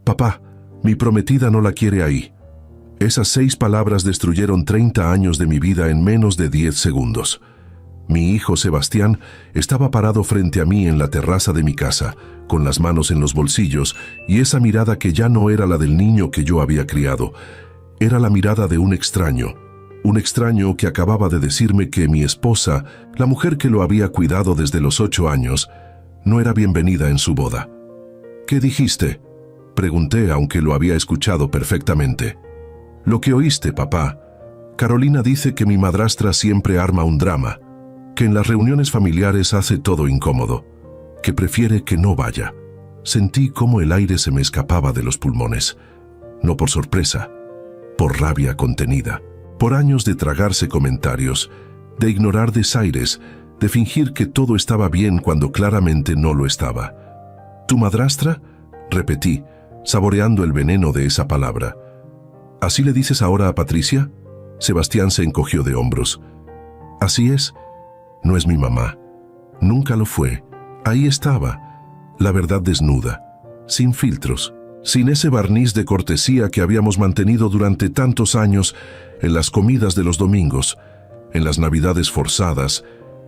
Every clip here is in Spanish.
Papá, mi prometida no la quiere ahí. Esas 6 palabras destruyeron 30 años de mi vida en menos de 10 segundos. Mi hijo Sebastián estaba parado frente a mí en la terraza de mi casa, con las manos en los bolsillos, y esa mirada que ya no era la del niño que yo había criado, era la mirada de un extraño que acababa de decirme que mi esposa, la mujer que lo había cuidado desde los 8 años, no era bienvenida en su boda. ¿Qué dijiste?, pregunté, aunque lo había escuchado perfectamente. Lo que oíste, papá. Carolina dice que mi madrastra siempre arma un drama, que en las reuniones familiares hace todo incómodo, que prefiere que no vaya. Sentí cómo el aire se me escapaba de los pulmones, no por sorpresa, por rabia contenida, por años de tragarse comentarios, de ignorar desaires, de fingir que todo estaba bien cuando claramente no lo estaba. ¿Tu madrastra?, repetí, saboreando el veneno de esa palabra. ¿Así le dices ahora a Patricia? Sebastián se encogió de hombros. Así es. No es mi mamá. Nunca lo fue. Ahí estaba, la verdad desnuda, sin filtros, sin ese barniz de cortesía que habíamos mantenido durante tantos años en las comidas de los domingos, en las navidades forzadas,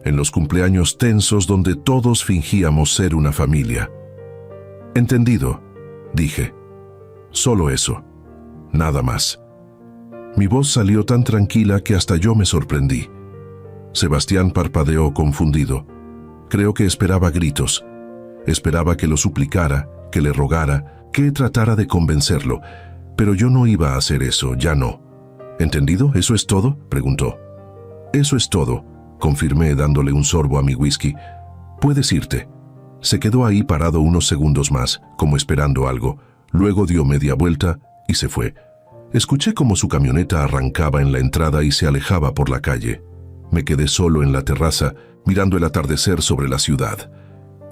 en los cumpleaños tensos donde todos fingíamos ser una familia. Entendido, dije. Solo eso. Nada más. Mi voz salió tan tranquila que hasta yo me sorprendí. Sebastián parpadeó confundido. Creo que esperaba gritos. Esperaba que lo suplicara, que le rogara, que tratara de convencerlo. Pero yo no iba a hacer eso, ya no. ¿Entendido? ¿Eso es todo?, preguntó. Eso es todo, confirmé dándole un sorbo a mi whisky. Puedes irte. Se quedó ahí parado unos segundos más, como esperando algo. Luego dio media vuelta y se fue. Escuché cómo su camioneta arrancaba en la entrada y se alejaba por la calle. Me quedé solo en la terraza, mirando el atardecer sobre la ciudad.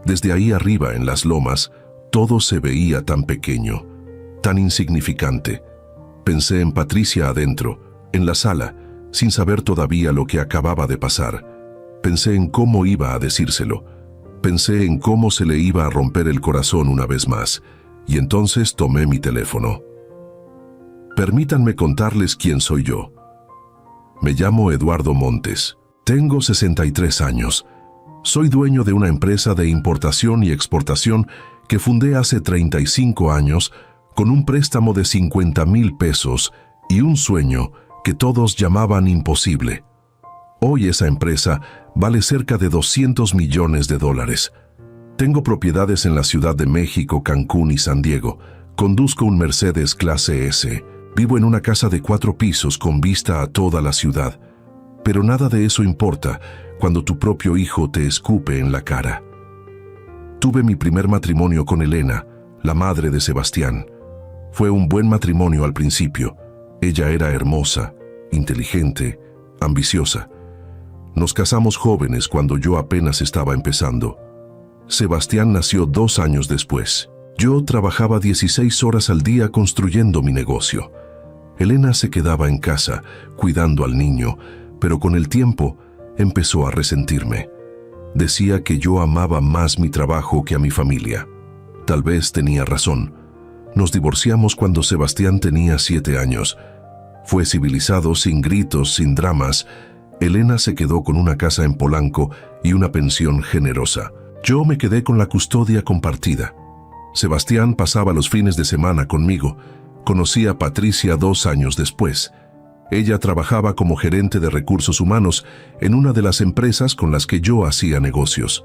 Desde ahí arriba, en las lomas, todo se veía tan pequeño, tan insignificante. Pensé en Patricia adentro, en la sala, sin saber todavía lo que acababa de pasar. Pensé en cómo iba a decírselo. Pensé en cómo se le iba a romper el corazón una vez más. Y entonces tomé mi teléfono. Permítanme contarles quién soy yo. Me llamo Eduardo Montes. Tengo 63 años. Soy dueño de una empresa de importación y exportación que fundé hace 35 años con un préstamo de 50,000 pesos y un sueño que todos llamaban imposible. Hoy esa empresa vale cerca de $200 millones. Tengo propiedades en la Ciudad de México, Cancún y San Diego. Conduzco un Mercedes clase S. Vivo en una casa de 4 pisos con vista a toda la ciudad. Pero nada de eso importa cuando tu propio hijo te escupe en la cara. Tuve mi primer matrimonio con Elena, la madre de Sebastián. Fue un buen matrimonio al principio. Ella era hermosa, inteligente, ambiciosa. Nos casamos jóvenes cuando yo apenas estaba empezando. Sebastián nació 2 años después. Yo trabajaba 16 horas al día construyendo mi negocio. Elena se quedaba en casa, cuidando al niño, pero con el tiempo empezó a resentirme. Decía que yo amaba más mi trabajo que a mi familia. Tal vez tenía razón. Nos divorciamos cuando Sebastián tenía 7 años. Fue civilizado, sin gritos, sin dramas. Elena se quedó con una casa en Polanco y una pensión generosa. Yo me quedé con la custodia compartida. Sebastián pasaba los fines de semana conmigo. Conocí a Patricia 2 años después. Ella trabajaba como gerente de recursos humanos en una de las empresas con las que yo hacía negocios.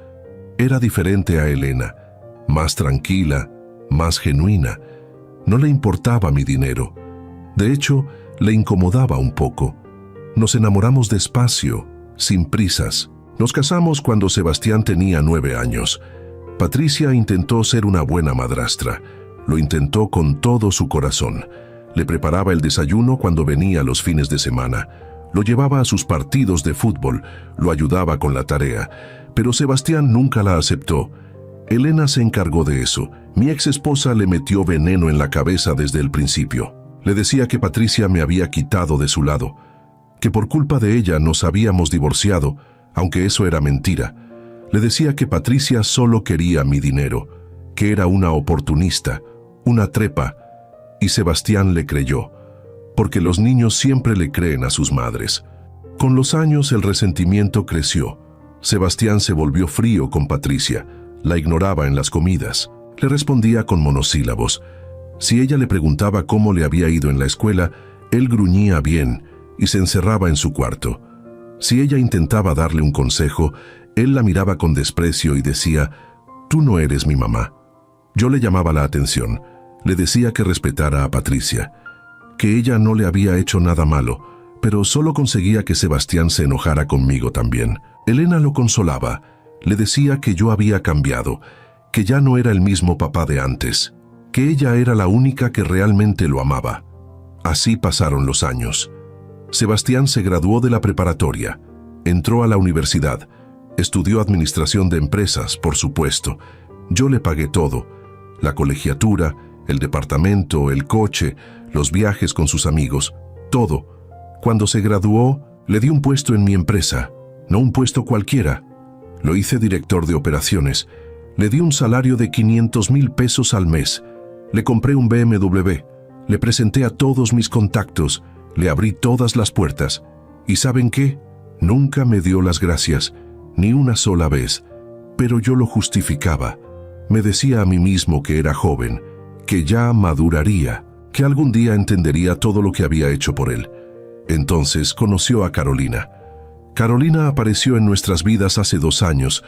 Era diferente a Elena, más tranquila, más genuina. No le importaba mi dinero. De hecho, le incomodaba un poco. Nos enamoramos despacio, sin prisas. Nos casamos cuando Sebastián tenía 9 años. Patricia intentó ser una buena madrastra. Lo intentó con todo su corazón. Le preparaba el desayuno cuando venía los fines de semana. Lo llevaba a sus partidos de fútbol. Lo ayudaba con la tarea. Pero Sebastián nunca la aceptó. Elena se encargó de eso. Mi ex esposa le metió veneno en la cabeza desde el principio. Le decía que Patricia me había quitado de su lado, que por culpa de ella nos habíamos divorciado, aunque eso era mentira. Le decía que Patricia solo quería mi dinero, que era una oportunista, una trepa, y Sebastián le creyó, porque los niños siempre le creen a sus madres. Con los años el resentimiento creció. Sebastián se volvió frío con Patricia, la ignoraba en las comidas, le respondía con monosílabos. Si ella le preguntaba cómo le había ido en la escuela, él gruñía bien y se encerraba en su cuarto. Si ella intentaba darle un consejo, él la miraba con desprecio y decía: «Tú no eres mi mamá». Yo le llamaba la atención, le decía que respetara a Patricia, que ella no le había hecho nada malo, pero solo conseguía que Sebastián se enojara conmigo también. Elena lo consolaba, le decía que yo había cambiado, que ya no era el mismo papá de antes, que ella era la única que realmente lo amaba. Así pasaron los años. Sebastián se graduó de la preparatoria, entró a la universidad, estudió administración de empresas, por supuesto. Yo le pagué todo, la colegiatura, el departamento, el coche, los viajes con sus amigos, todo. Cuando se graduó, le di un puesto en mi empresa, no un puesto cualquiera. Lo hice director de operaciones. Le di un salario de 500,000 pesos al mes. Le compré un BMW. Le presenté a todos mis contactos. Le abrí todas las puertas. ¿Y saben qué? Nunca me dio las gracias, ni una sola vez. Pero yo lo justificaba. Me decía a mí mismo que era joven, que ya maduraría, que algún día entendería todo lo que había hecho por él. Entonces conoció a Carolina. Carolina apareció en nuestras vidas hace 2 años.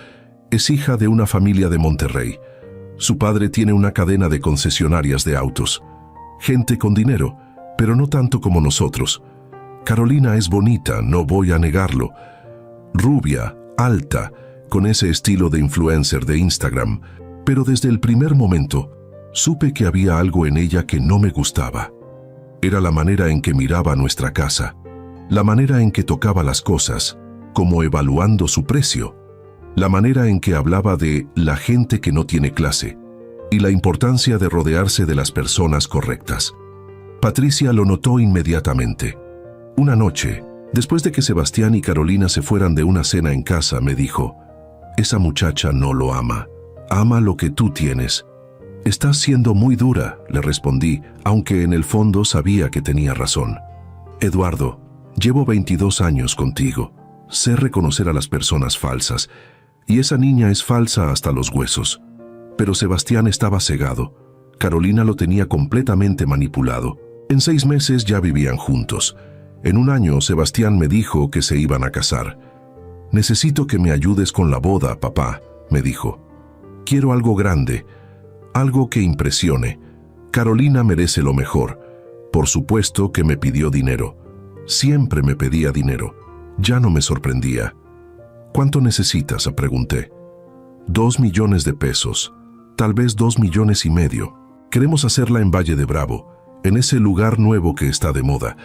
Es hija de una familia de Monterrey. Su padre tiene una cadena de concesionarias de autos. Gente con dinero, pero no tanto como nosotros. Carolina es bonita, no voy a negarlo. Rubia, alta, con ese estilo de influencer de Instagram. Pero desde el primer momento, supe que había algo en ella que no me gustaba. Era la manera en que miraba nuestra casa, la manera en que tocaba las cosas, como evaluando su precio, la manera en que hablaba de la gente que no tiene clase y la importancia de rodearse de las personas correctas. Patricia lo notó inmediatamente. Una noche, después de que Sebastián y Carolina se fueran de una cena en casa, me dijo: «Esa muchacha no lo ama, ama lo que tú tienes». «Estás siendo muy dura», le respondí, aunque en el fondo sabía que tenía razón. «Eduardo, llevo 22 años contigo. Sé reconocer a las personas falsas, y esa niña es falsa hasta los huesos». Pero Sebastián estaba cegado. Carolina lo tenía completamente manipulado. En 6 meses ya vivían juntos. En 1 año, Sebastián me dijo que se iban a casar. «Necesito que me ayudes con la boda, papá», me dijo. «Quiero algo grande, algo que impresione. Carolina merece lo mejor». Por supuesto que me pidió dinero. Siempre me pedía dinero. Ya no me sorprendía. «¿Cuánto necesitas?», pregunté. 2 millones de pesos, tal vez 2,5 millones. Queremos hacerla en Valle de Bravo, en ese lugar nuevo que está de moda,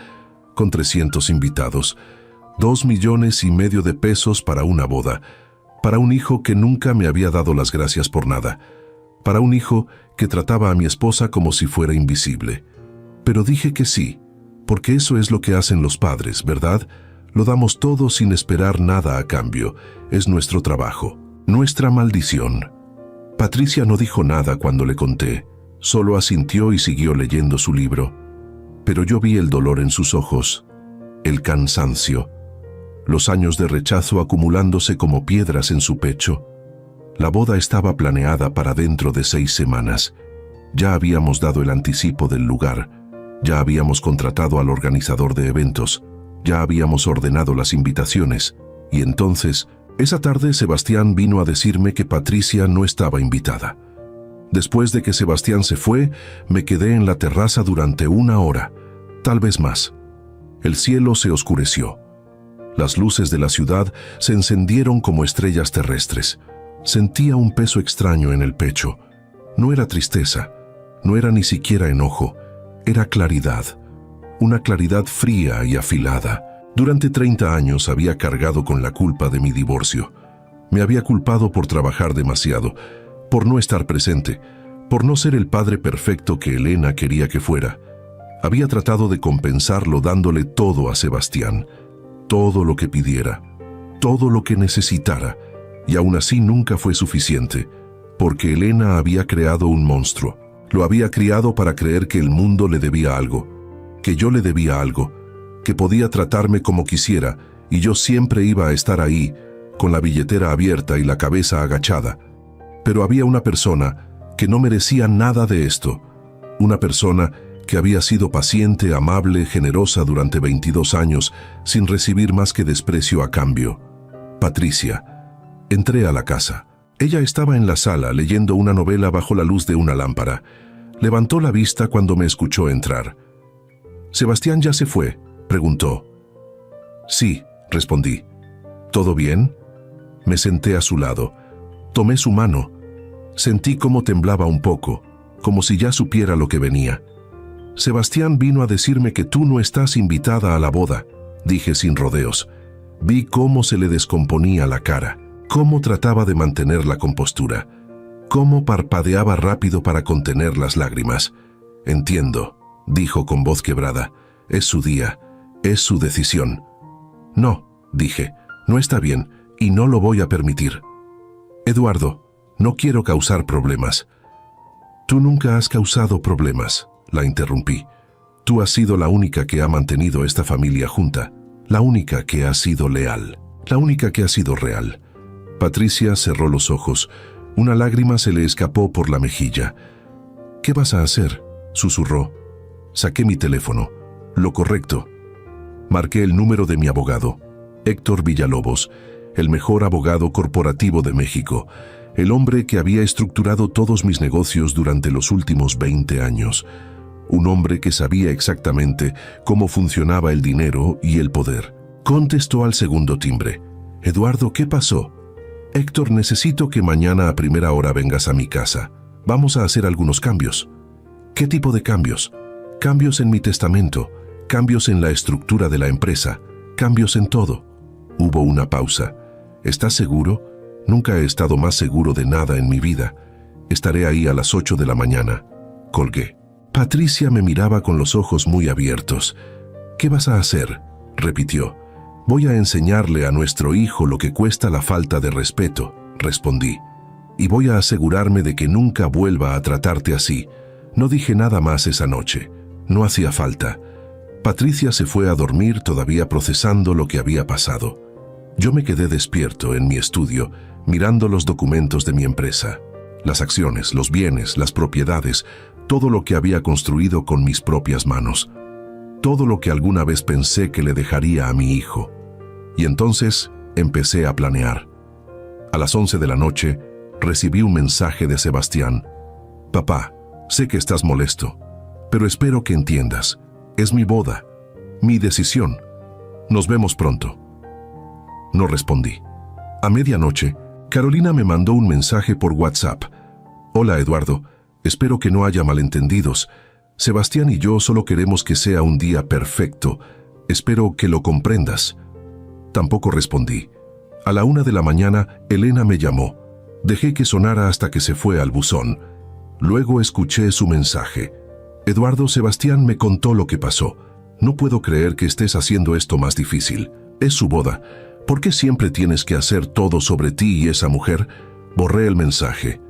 con 300 invitados. 2,5 millones de pesos para una boda, para un hijo que nunca me había dado las gracias por nada, para un hijo que trataba a mi esposa como si fuera invisible. Pero dije que sí, porque eso es lo que hacen los padres, ¿verdad? Lo damos todo sin esperar nada a cambio. Es nuestro trabajo, nuestra maldición. Patricia no dijo nada cuando le conté, solo asintió y siguió leyendo su libro. Pero yo vi el dolor en sus ojos, el cansancio, los años de rechazo acumulándose como piedras en su pecho. La boda estaba planeada para dentro de 6 semanas. Ya habíamos dado el anticipo del lugar, ya habíamos contratado al organizador de eventos, ya habíamos ordenado las invitaciones, y entonces, esa tarde Sebastián vino a decirme que Patricia no estaba invitada. Después de que Sebastián se fue, me quedé en la terraza durante 1 hora, tal vez más. El cielo se oscureció. Las luces de la ciudad se encendieron como estrellas terrestres. Sentía un peso extraño en el pecho. No era tristeza, no era ni siquiera enojo, era claridad. Una claridad fría y afilada. Durante 30 años había cargado con la culpa de mi divorcio. Me había culpado por trabajar demasiado, por no estar presente, por no ser el padre perfecto que Elena quería que fuera. Había tratado de compensarlo dándole todo a Sebastián, todo lo que pidiera, todo lo que necesitara, y aún así nunca fue suficiente, porque Elena había creado un monstruo. Lo había criado para creer que el mundo le debía algo, que yo le debía algo, que podía tratarme como quisiera y yo siempre iba a estar ahí, con la billetera abierta y la cabeza agachada. Pero había una persona que no merecía nada de esto. Una persona que había sido paciente, amable, generosa durante 22 años, sin recibir más que desprecio a cambio. Patricia. Entré a la casa. Ella estaba en la sala leyendo una novela bajo la luz de una lámpara. Levantó la vista cuando me escuchó entrar. «¿Sebastián ya se fue?», preguntó. «Sí», respondí. «¿Todo bien?». Me senté a su lado. Tomé su mano. Sentí cómo temblaba un poco, como si ya supiera lo que venía. «Sebastián vino a decirme que tú no estás invitada a la boda», dije sin rodeos. Vi cómo se le descomponía la cara, cómo trataba de mantener la compostura, cómo parpadeaba rápido para contener las lágrimas. «Entiendo», dijo con voz quebrada. «Es su día, es su decisión». «No», dije, «no está bien y no lo voy a permitir». «Eduardo, no quiero causar problemas». «Tú nunca has causado problemas», la interrumpí. «Tú has sido la única que ha mantenido esta familia junta, la única que ha sido leal, la única que ha sido real». Patricia cerró los ojos. Una lágrima se le escapó por la mejilla. «¿Qué vas a hacer?», susurró. Saqué mi teléfono. Lo correcto. Marqué el número de mi abogado, Héctor Villalobos, el mejor abogado corporativo de México, el hombre que había estructurado todos mis negocios durante los últimos 20 años. Un hombre que sabía exactamente cómo funcionaba el dinero y el poder. Contestó al segundo timbre. «Eduardo, ¿qué pasó?». «Héctor, necesito que mañana a primera hora vengas a mi casa. Vamos a hacer algunos cambios». «¿Qué tipo de cambios?». «Cambios en mi testamento, cambios en la estructura de la empresa, cambios en todo». Hubo una pausa. «¿Estás seguro?». «Nunca he estado más seguro de nada en mi vida. Estaré ahí a las 8 de la mañana». Colgué. Patricia me miraba con los ojos muy abiertos. «¿Qué vas a hacer?», repitió. «Voy a enseñarle a nuestro hijo lo que cuesta la falta de respeto», respondí. «Y voy a asegurarme de que nunca vuelva a tratarte así». No dije nada más esa noche. No hacía falta. Patricia se fue a dormir todavía procesando lo que había pasado. Yo me quedé despierto en mi estudio, mirando los documentos de mi empresa. Las acciones, los bienes, las propiedades, todo lo que había construido con mis propias manos. Todo lo que alguna vez pensé que le dejaría a mi hijo. Y entonces empecé a planear. A las 11 de la noche recibí un mensaje de Sebastián. «Papá, sé que estás molesto, pero espero que entiendas. Es mi boda, mi decisión. Nos vemos pronto». No respondí. A medianoche, Carolina me mandó un mensaje por WhatsApp. «Hola, Eduardo, espero que no haya malentendidos. Sebastián y yo solo queremos que sea un día perfecto. Espero que lo comprendas». Tampoco respondí. A la 1 de la mañana, Elena me llamó. Dejé que sonara hasta que se fue al buzón. Luego escuché su mensaje. «Eduardo, Sebastián me contó lo que pasó. No puedo creer que estés haciendo esto más difícil. Es su boda. ¿Por qué siempre tienes que hacer todo sobre ti y esa mujer?». Borré el mensaje.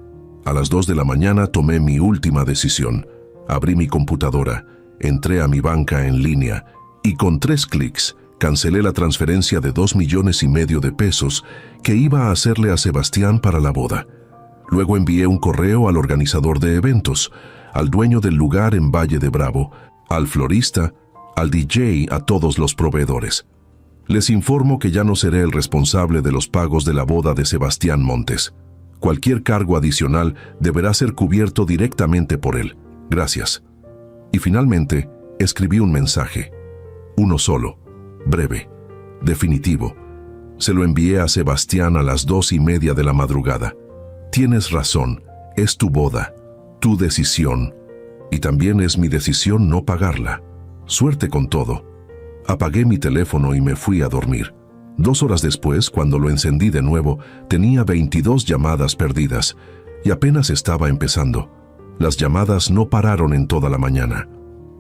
A las 2 de la mañana tomé mi última decisión. Abrí mi computadora, entré a mi banca en línea y con 3 clics cancelé la transferencia de 2,5 millones de pesos que iba a hacerle a Sebastián para la boda. Luego envié un correo al organizador de eventos, al dueño del lugar en Valle de Bravo, al florista, al DJ, a todos los proveedores. Les informo que ya no seré el responsable de los pagos de la boda de Sebastián Montes. Cualquier cargo adicional deberá ser cubierto directamente por él. Gracias. Y finalmente, escribí un mensaje. Uno solo, breve, definitivo. Se lo envié a Sebastián a las 2:30 de la madrugada. Tienes razón, es tu boda, tu decisión. Y también es mi decisión no pagarla. Suerte con todo. Apagué mi teléfono y me fui a dormir. 2 horas después, cuando lo encendí de nuevo, tenía 22 llamadas perdidas y apenas estaba empezando. Las llamadas no pararon en toda la mañana.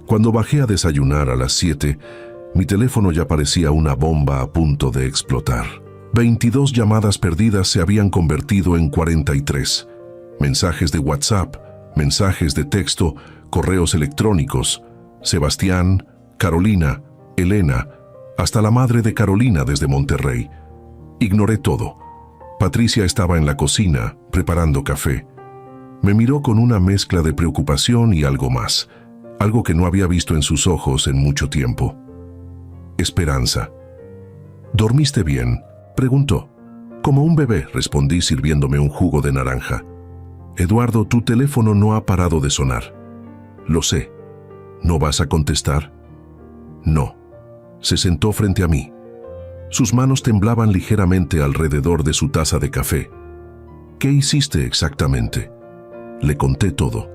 Cuando bajé a desayunar a las 7, mi teléfono ya parecía una bomba a punto de explotar. 22 llamadas perdidas se habían convertido en 43. Mensajes de WhatsApp, mensajes de texto, correos electrónicos, Sebastián, Carolina, Elena, hasta la madre de Carolina desde Monterrey. Ignoré todo. Patricia estaba en la cocina, preparando café. Me miró con una mezcla de preocupación y algo más, algo que no había visto en sus ojos en mucho tiempo. Esperanza. ¿Dormiste bien?, preguntó. Como un bebé, respondí sirviéndome un jugo de naranja. Eduardo, tu teléfono no ha parado de sonar. Lo sé. ¿No vas a contestar? No. Se sentó frente a mí. Sus manos temblaban ligeramente alrededor de su taza de café. ¿Qué hiciste exactamente? Le conté todo.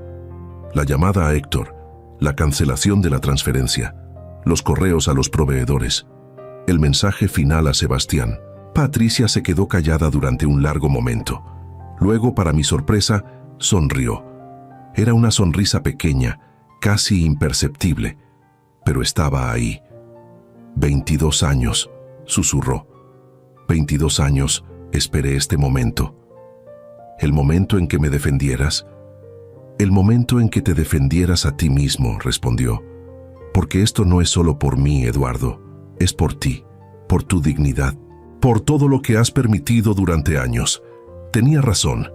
La llamada a Héctor, la cancelación de la transferencia, los correos a los proveedores, el mensaje final a Sebastián. Patricia se quedó callada durante un largo momento. Luego, para mi sorpresa, sonrió. Era una sonrisa pequeña, casi imperceptible, pero estaba ahí. 22 años, susurró. 22 años esperé este momento. El momento en que me defendieras. El momento en que te defendieras a ti mismo, respondió. Porque esto no es solo por mí, Eduardo. Es por ti, por tu dignidad, por todo lo que has permitido durante años. Tenía razón.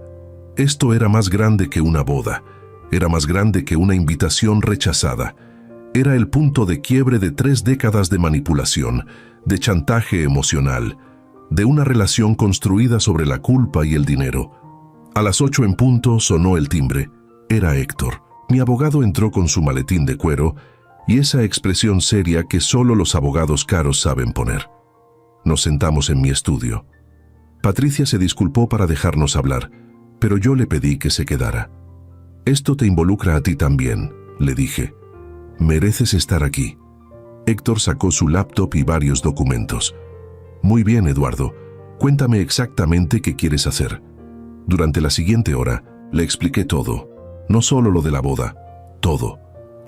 Esto era más grande que una boda. Era más grande que una invitación rechazada. Era el punto de quiebre de 3 décadas de manipulación, de chantaje emocional, de una relación construida sobre la culpa y el dinero. A las 8 en punto sonó el timbre. Era Héctor. Mi abogado entró con su maletín de cuero y esa expresión seria que solo los abogados caros saben poner. Nos sentamos en mi estudio. Patricia se disculpó para dejarnos hablar, pero yo le pedí que se quedara. Esto te involucra a ti también, le dije. Mereces estar aquí. Héctor sacó su laptop y varios documentos. Muy bien, Eduardo. Cuéntame exactamente qué quieres hacer. Durante la siguiente hora, le expliqué todo. No solo lo de la boda, todo.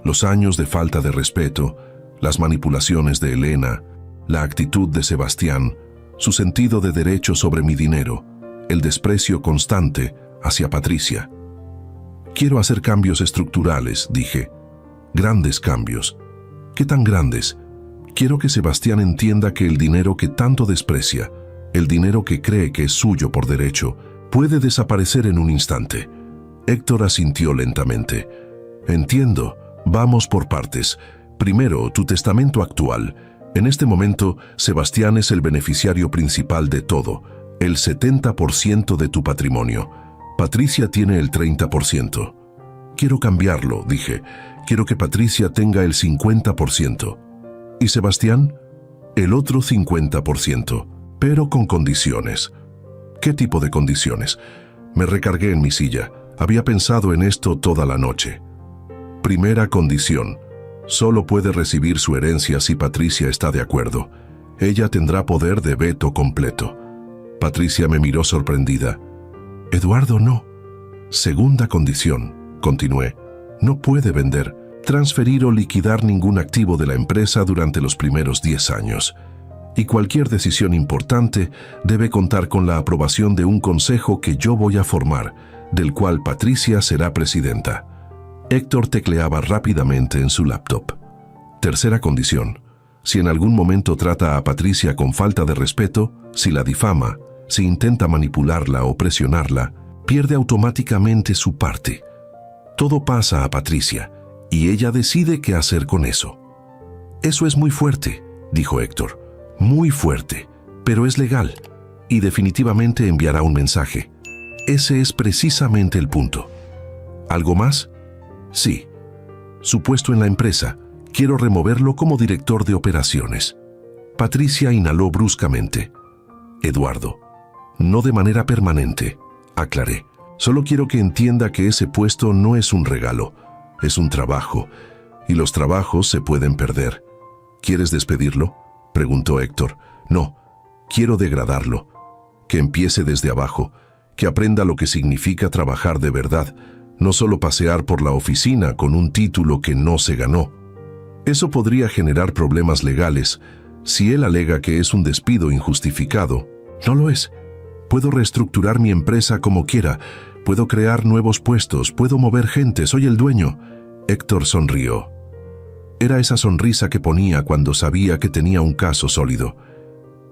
Los años de falta de respeto, las manipulaciones de Elena, la actitud de Sebastián, su sentido de derecho sobre mi dinero, el desprecio constante hacia Patricia. Quiero hacer cambios estructurales, dije. Grandes cambios. ¿Qué tan grandes? Quiero que Sebastián entienda que el dinero que tanto desprecia, el dinero que cree que es suyo por derecho, puede desaparecer en un instante. Héctor asintió lentamente. Entiendo. Vamos por partes. Primero, tu testamento actual. En este momento, Sebastián es el beneficiario principal de todo, el 70% de tu patrimonio. Patricia tiene el 30%. Quiero cambiarlo, dije. Quiero que Patricia tenga el 50%. ¿Y Sebastián? El otro 50%, pero con condiciones. ¿Qué tipo de condiciones? Me recargué en mi silla. Había pensado en esto toda la noche. Primera condición. Solo puede recibir su herencia si Patricia está de acuerdo. Ella tendrá poder de veto completo. Patricia me miró sorprendida. Eduardo, no. Segunda condición, continué. No puede vender, transferir o liquidar ningún activo de la empresa durante los primeros 10 años. Y cualquier decisión importante debe contar con la aprobación de un consejo que yo voy a formar, del cual Patricia será presidenta. Héctor tecleaba rápidamente en su laptop. Tercera condición. Si en algún momento trata a Patricia con falta de respeto, si la difama, si intenta manipularla o presionarla, pierde automáticamente su parte. Todo pasa a Patricia, y ella decide qué hacer con eso. Eso es muy fuerte, dijo Héctor. Muy fuerte, pero es legal, y definitivamente enviará un mensaje. Ese es precisamente el punto. ¿Algo más? Sí. Su puesto en la empresa, quiero removerlo como director de operaciones. Patricia inhaló bruscamente. Eduardo, no de manera permanente, aclaré. Solo quiero que entienda que ese puesto no es un regalo, es un trabajo, y los trabajos se pueden perder. ¿Quieres despedirlo?, preguntó Héctor. No, quiero degradarlo. Que empiece desde abajo, que aprenda lo que significa trabajar de verdad, no solo pasear por la oficina con un título que no se ganó. Eso podría generar problemas legales. Si él alega que es un despido injustificado, no lo es. Puedo reestructurar mi empresa como quiera, Puedo crear nuevos puestos, puedo mover gente, soy el dueño. Héctor sonrió. Era esa sonrisa que ponía cuando sabía que tenía un caso sólido.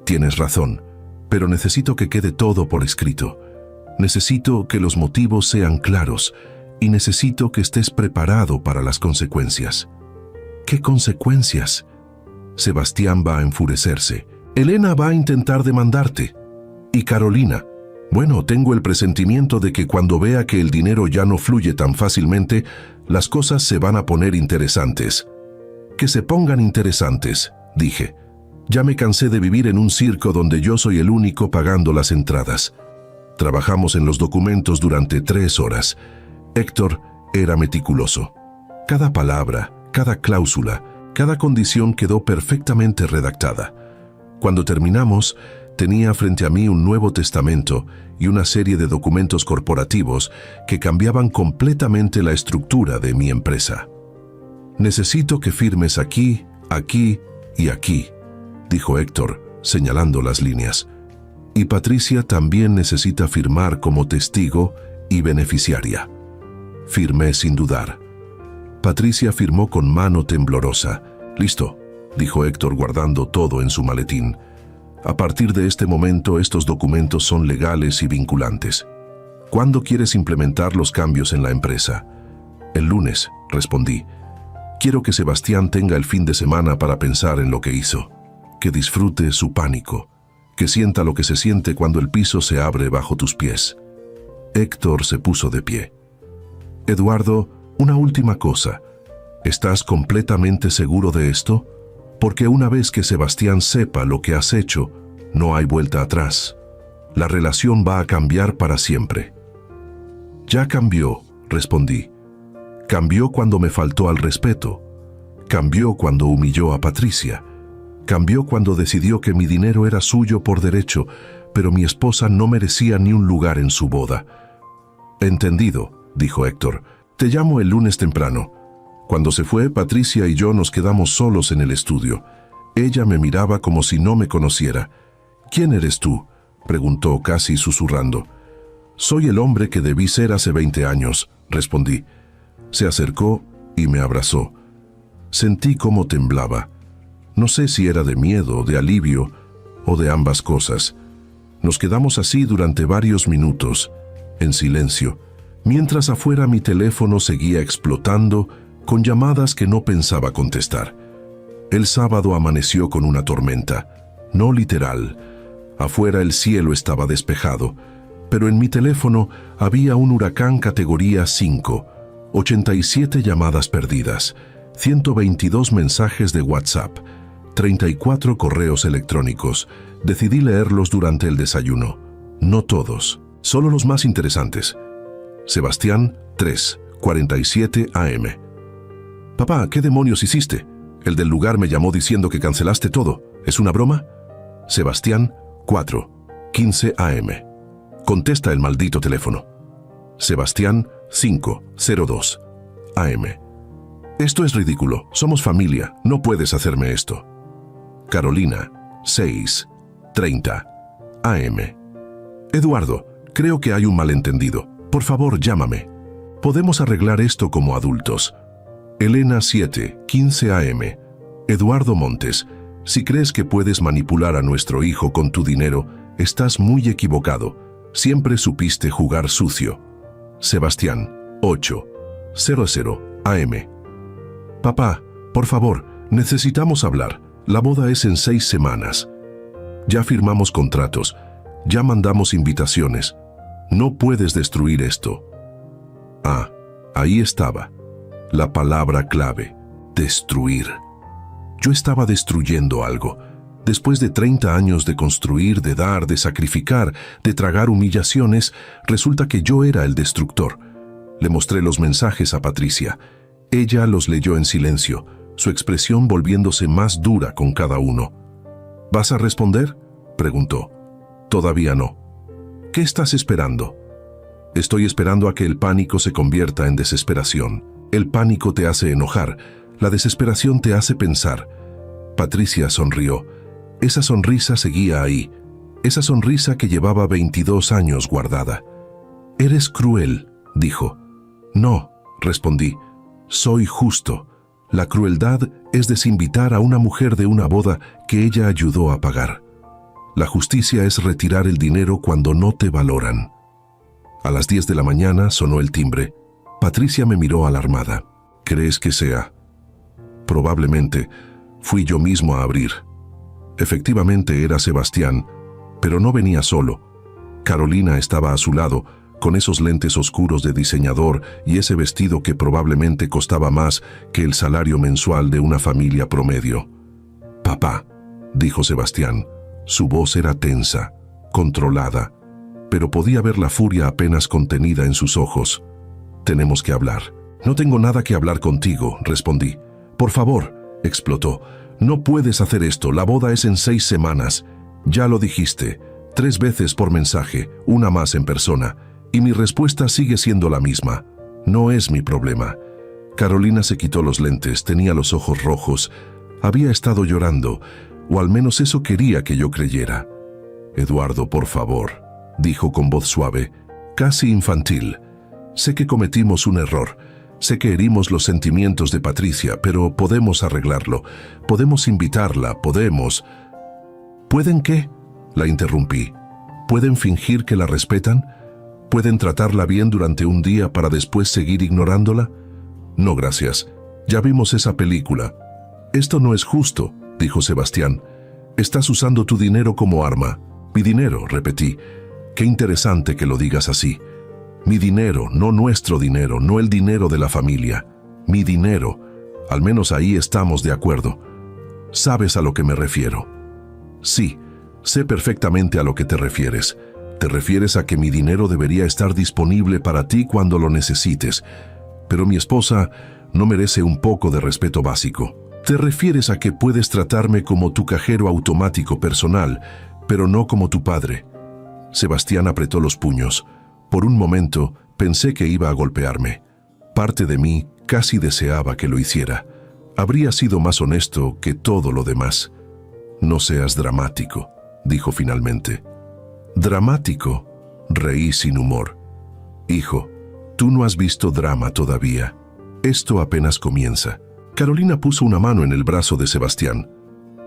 Tienes razón, pero necesito que quede todo por escrito. Necesito que los motivos sean claros y necesito que estés preparado para las consecuencias. ¿Qué consecuencias? Sebastián va a enfurecerse. Elena va a intentar demandarte. Y Carolina. Bueno, tengo el presentimiento de que cuando vea que el dinero ya no fluye tan fácilmente, las cosas se van a poner interesantes. Que se pongan interesantes, dije. Ya me cansé de vivir en un circo donde yo soy el único pagando las entradas. Trabajamos en los documentos durante 3 horas. Héctor era meticuloso. Cada palabra, cada cláusula, cada condición quedó perfectamente redactada. Cuando terminamos, tenía frente a mí un Nuevo Testamento y una serie de documentos corporativos que cambiaban completamente la estructura de mi empresa. Necesito que firmes aquí, aquí y aquí, dijo Héctor, señalando las líneas. Y Patricia también necesita firmar como testigo y beneficiaria. Firmé sin dudar. Patricia firmó con mano temblorosa. Listo, dijo Héctor guardando todo en su maletín. A partir de este momento estos documentos son legales y vinculantes. ¿Cuándo quieres implementar los cambios en la empresa? El lunes, respondí. Quiero que Sebastián tenga el fin de semana para pensar en lo que hizo. Que disfrute su pánico. Que sienta lo que se siente cuando el piso se abre bajo tus pies. Héctor se puso de pie. Eduardo, una última cosa. ¿Estás completamente seguro de esto? Porque una vez que Sebastián sepa lo que has hecho, no hay vuelta atrás. La relación va a cambiar para siempre. Ya cambió, respondí. Cambió cuando me faltó al respeto. Cambió cuando humilló a Patricia. Cambió cuando decidió que mi dinero era suyo por derecho, pero mi esposa no merecía ni un lugar en su boda. Entendido, dijo Héctor. Te llamo el lunes temprano. Cuando se fue, Patricia y yo nos quedamos solos en el estudio. Ella me miraba como si no me conociera. ¿Quién eres tú?, preguntó casi susurrando. Soy el hombre que debí ser hace 20 años, respondí. Se acercó y me abrazó. Sentí cómo temblaba. No sé si era de miedo, de alivio o de ambas cosas. Nos quedamos así durante varios minutos, en silencio, mientras afuera mi teléfono seguía explotando con llamadas que no pensaba contestar. El sábado amaneció con una tormenta, no literal. Afuera el cielo estaba despejado, pero en mi teléfono había un huracán categoría 5, 87 llamadas perdidas, 122 mensajes de WhatsApp, 34 correos electrónicos. Decidí leerlos durante el desayuno. No todos, solo los más interesantes. Sebastián, 3:47 AM. Papá, ¿qué demonios hiciste? El del lugar me llamó diciendo que cancelaste todo. ¿Es una broma? Sebastián, 4:15 AM. Contesta el maldito teléfono. Sebastián, 5:02 AM. Esto es ridículo. Somos familia. No puedes hacerme esto. Carolina, 6:30 AM. Eduardo, creo que hay un malentendido. Por favor, llámame. Podemos arreglar esto como adultos. Elena, 7:15 AM. Eduardo Montes, si crees que puedes manipular a nuestro hijo con tu dinero, estás muy equivocado. Siempre supiste jugar sucio. Sebastián, 8:00 AM. Papá, por favor, necesitamos hablar. La boda es en 6 semanas. Ya firmamos contratos. Ya mandamos invitaciones. No puedes destruir esto. Ah, ahí estaba. La palabra clave, destruir. Yo estaba destruyendo algo. Después de 30 años de construir, de dar, de sacrificar, de tragar humillaciones, resulta que yo era el destructor. Le mostré los mensajes a Patricia. Ella los leyó en silencio, su expresión volviéndose más dura con cada uno. ¿Vas a responder?, preguntó. Todavía no. ¿Qué estás esperando? Estoy esperando a que el pánico se convierta en desesperación. El pánico te hace enojar, la desesperación te hace pensar. Patricia sonrió. Esa sonrisa seguía ahí, esa sonrisa que llevaba 22 años guardada. Eres cruel, dijo. No, respondí. Soy justo. La crueldad es desinvitar a una mujer de una boda que ella ayudó a pagar. La justicia es retirar el dinero cuando no te valoran. A las 10 de la mañana sonó el timbre. Patricia me miró alarmada. ¿Crees que sea? Probablemente fui yo mismo a abrir. Efectivamente era Sebastián, pero no venía solo. Carolina estaba a su lado, con esos lentes oscuros de diseñador y ese vestido que probablemente costaba más que el salario mensual de una familia promedio. «Papá», dijo Sebastián. Su voz era tensa, controlada, pero podía ver la furia apenas contenida en sus ojos. «Tenemos que hablar». «No tengo nada que hablar contigo», respondí. «Por favor», explotó. «No puedes hacer esto, la boda es en 6 semanas. Ya lo dijiste, 3 veces por mensaje, una más en persona. Y mi respuesta sigue siendo la misma. No es mi problema». Carolina se quitó los lentes, tenía los ojos rojos. Había estado llorando, o al menos eso quería que yo creyera. «Eduardo, por favor», dijo con voz suave, casi infantil. «Sé que cometimos un error. Sé que herimos los sentimientos de Patricia, pero podemos arreglarlo. Podemos invitarla, podemos». «¿Pueden qué?», la interrumpí. «¿Pueden fingir que la respetan? ¿Pueden tratarla bien durante un día para después seguir ignorándola? No, gracias. Ya vimos esa película». «Esto no es justo», dijo Sebastián. «Estás usando tu dinero como arma». «Mi dinero», repetí. «Qué interesante que lo digas así. Mi dinero, no nuestro dinero, no el dinero de la familia. Mi dinero. Al menos ahí estamos de acuerdo. ¿Sabes a lo que me refiero?» «Sí, sé perfectamente a lo que te refieres. Te refieres a que mi dinero debería estar disponible para ti cuando lo necesites. Pero mi esposa no merece un poco de respeto básico. Te refieres a que puedes tratarme como tu cajero automático personal, pero no como tu padre». Sebastián apretó los puños. Por un momento pensé que iba a golpearme. Parte de mí casi deseaba que lo hiciera. Habría sido más honesto que todo lo demás. «No seas dramático», dijo finalmente. «¿Dramático?», reí sin humor. «Hijo, tú no has visto drama todavía. Esto apenas comienza». Carolina puso una mano en el brazo de Sebastián.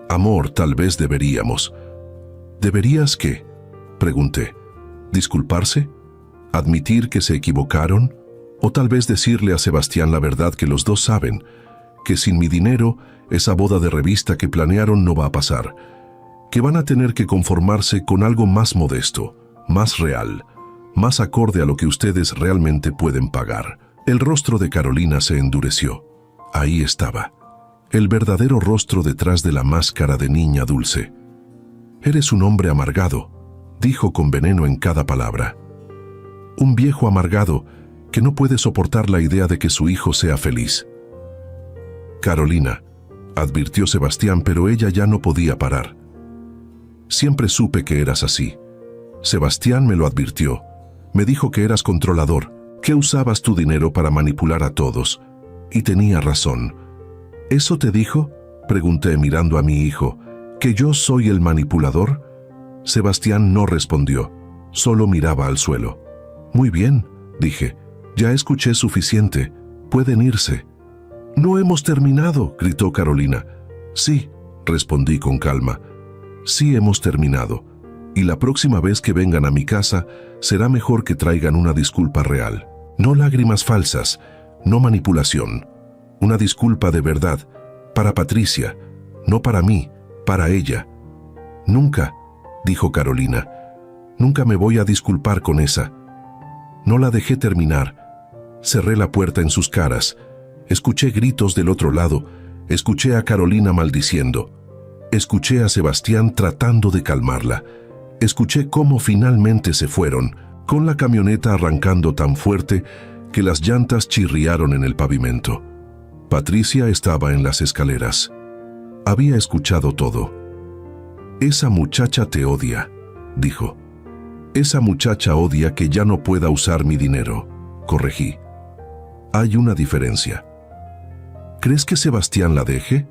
«Amor, tal vez deberíamos». «¿Deberías qué?», pregunté. «¿Disculparse? ¿Admitir que se equivocaron? O tal vez decirle a Sebastián la verdad que los dos saben, que sin mi dinero, esa boda de revista que planearon no va a pasar, que van a tener que conformarse con algo más modesto, más real, más acorde a lo que ustedes realmente pueden pagar». El rostro de Carolina se endureció. Ahí estaba, el verdadero rostro detrás de la máscara de niña dulce. «Eres un hombre amargado», dijo con veneno en cada palabra. «Un viejo amargado que no puede soportar la idea de que su hijo sea feliz». «Carolina», advirtió Sebastián, pero ella ya no podía parar. «Siempre supe que eras así. Sebastián me lo advirtió. Me dijo que eras controlador, que usabas tu dinero para manipular a todos. Y tenía razón». «¿Eso te dijo?», pregunté mirando a mi hijo. «¿Que yo soy el manipulador?». Sebastián no respondió, solo miraba al suelo. «Muy bien», dije. «Ya escuché suficiente. Pueden irse». «No hemos terminado», gritó Carolina. «Sí», respondí con calma. «Sí hemos terminado. Y la próxima vez que vengan a mi casa, será mejor que traigan una disculpa real. No lágrimas falsas, no manipulación. Una disculpa de verdad, para Patricia, no para mí, para ella». «Nunca», dijo Carolina. «Nunca me voy a disculpar con esa». No la dejé terminar. Cerré la puerta en sus caras. Escuché gritos del otro lado. Escuché a Carolina maldiciendo. Escuché a Sebastián tratando de calmarla. Escuché cómo finalmente se fueron, con la camioneta arrancando tan fuerte que las llantas chirriaron en el pavimento. Patricia estaba en las escaleras. Había escuchado todo. «Esa muchacha te odia», dijo. «Esa muchacha odia que ya no pueda usar mi dinero», corregí. «Hay una diferencia». «¿Crees que Sebastián la deje?».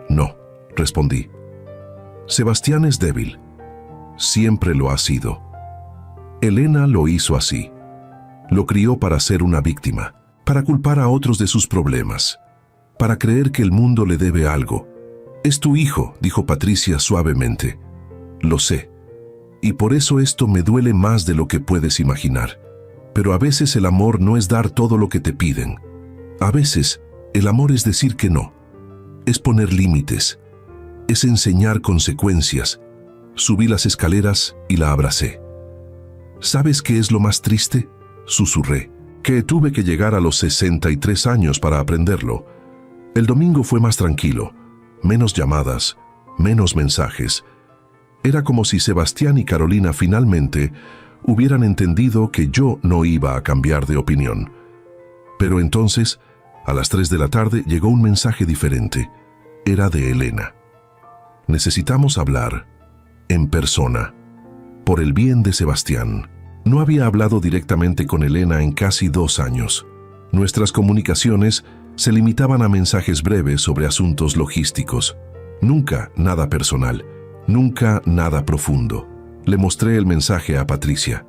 «No», respondí. «Sebastián es débil. Siempre lo ha sido. Elena lo hizo así. Lo crió para ser una víctima, para culpar a otros de sus problemas, para creer que el mundo le debe algo. «Es tu hijo», dijo Patricia suavemente. «Lo sé. Y por eso esto me duele más de lo que puedes imaginar. Pero a veces el amor no es dar todo lo que te piden. A veces el amor es decir que no. Es poner límites. Es enseñar consecuencias». Subí las escaleras y la abracé. «¿Sabes qué es lo más triste?», susurré. «Que tuve que llegar a los 63 años para aprenderlo. El domingo fue más tranquilo, menos llamadas, menos mensajes. Era como si Sebastián y Carolina finalmente hubieran entendido que yo no iba a cambiar de opinión. Pero entonces, a las 3 de la tarde, llegó un mensaje diferente. Era de Elena. «Necesitamos hablar, en persona, por el bien de Sebastián». No había hablado directamente con Elena en casi 2 años. Nuestras comunicaciones se limitaban a mensajes breves sobre asuntos logísticos. Nunca nada personal, nunca nada profundo. Le mostré el mensaje a Patricia.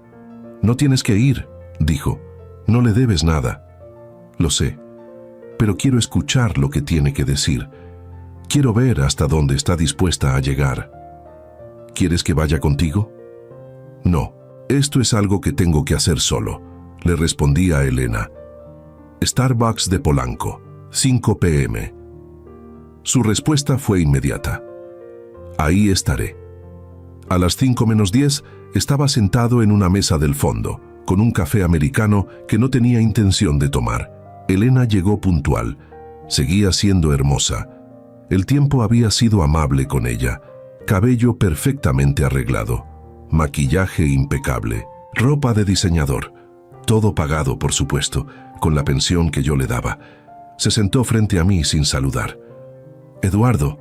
«No tienes que ir», dijo. «No le debes nada». «Lo sé, pero quiero escuchar lo que tiene que decir. Quiero ver hasta dónde está dispuesta a llegar». «¿Quieres que vaya contigo?» «No, esto es algo que tengo que hacer solo», le respondí a Elena. «Starbucks de Polanco, 5 p.m. Su respuesta fue inmediata. «Ahí estaré». A las 5:10 estaba sentado en una mesa del fondo, con un café americano que no tenía intención de tomar. Elena llegó puntual. Seguía siendo hermosa. El tiempo había sido amable con ella. Cabello perfectamente arreglado. Maquillaje impecable. Ropa de diseñador. Todo pagado, por supuesto, con la pensión que yo le daba. Se sentó frente a mí sin saludar. «Eduardo»,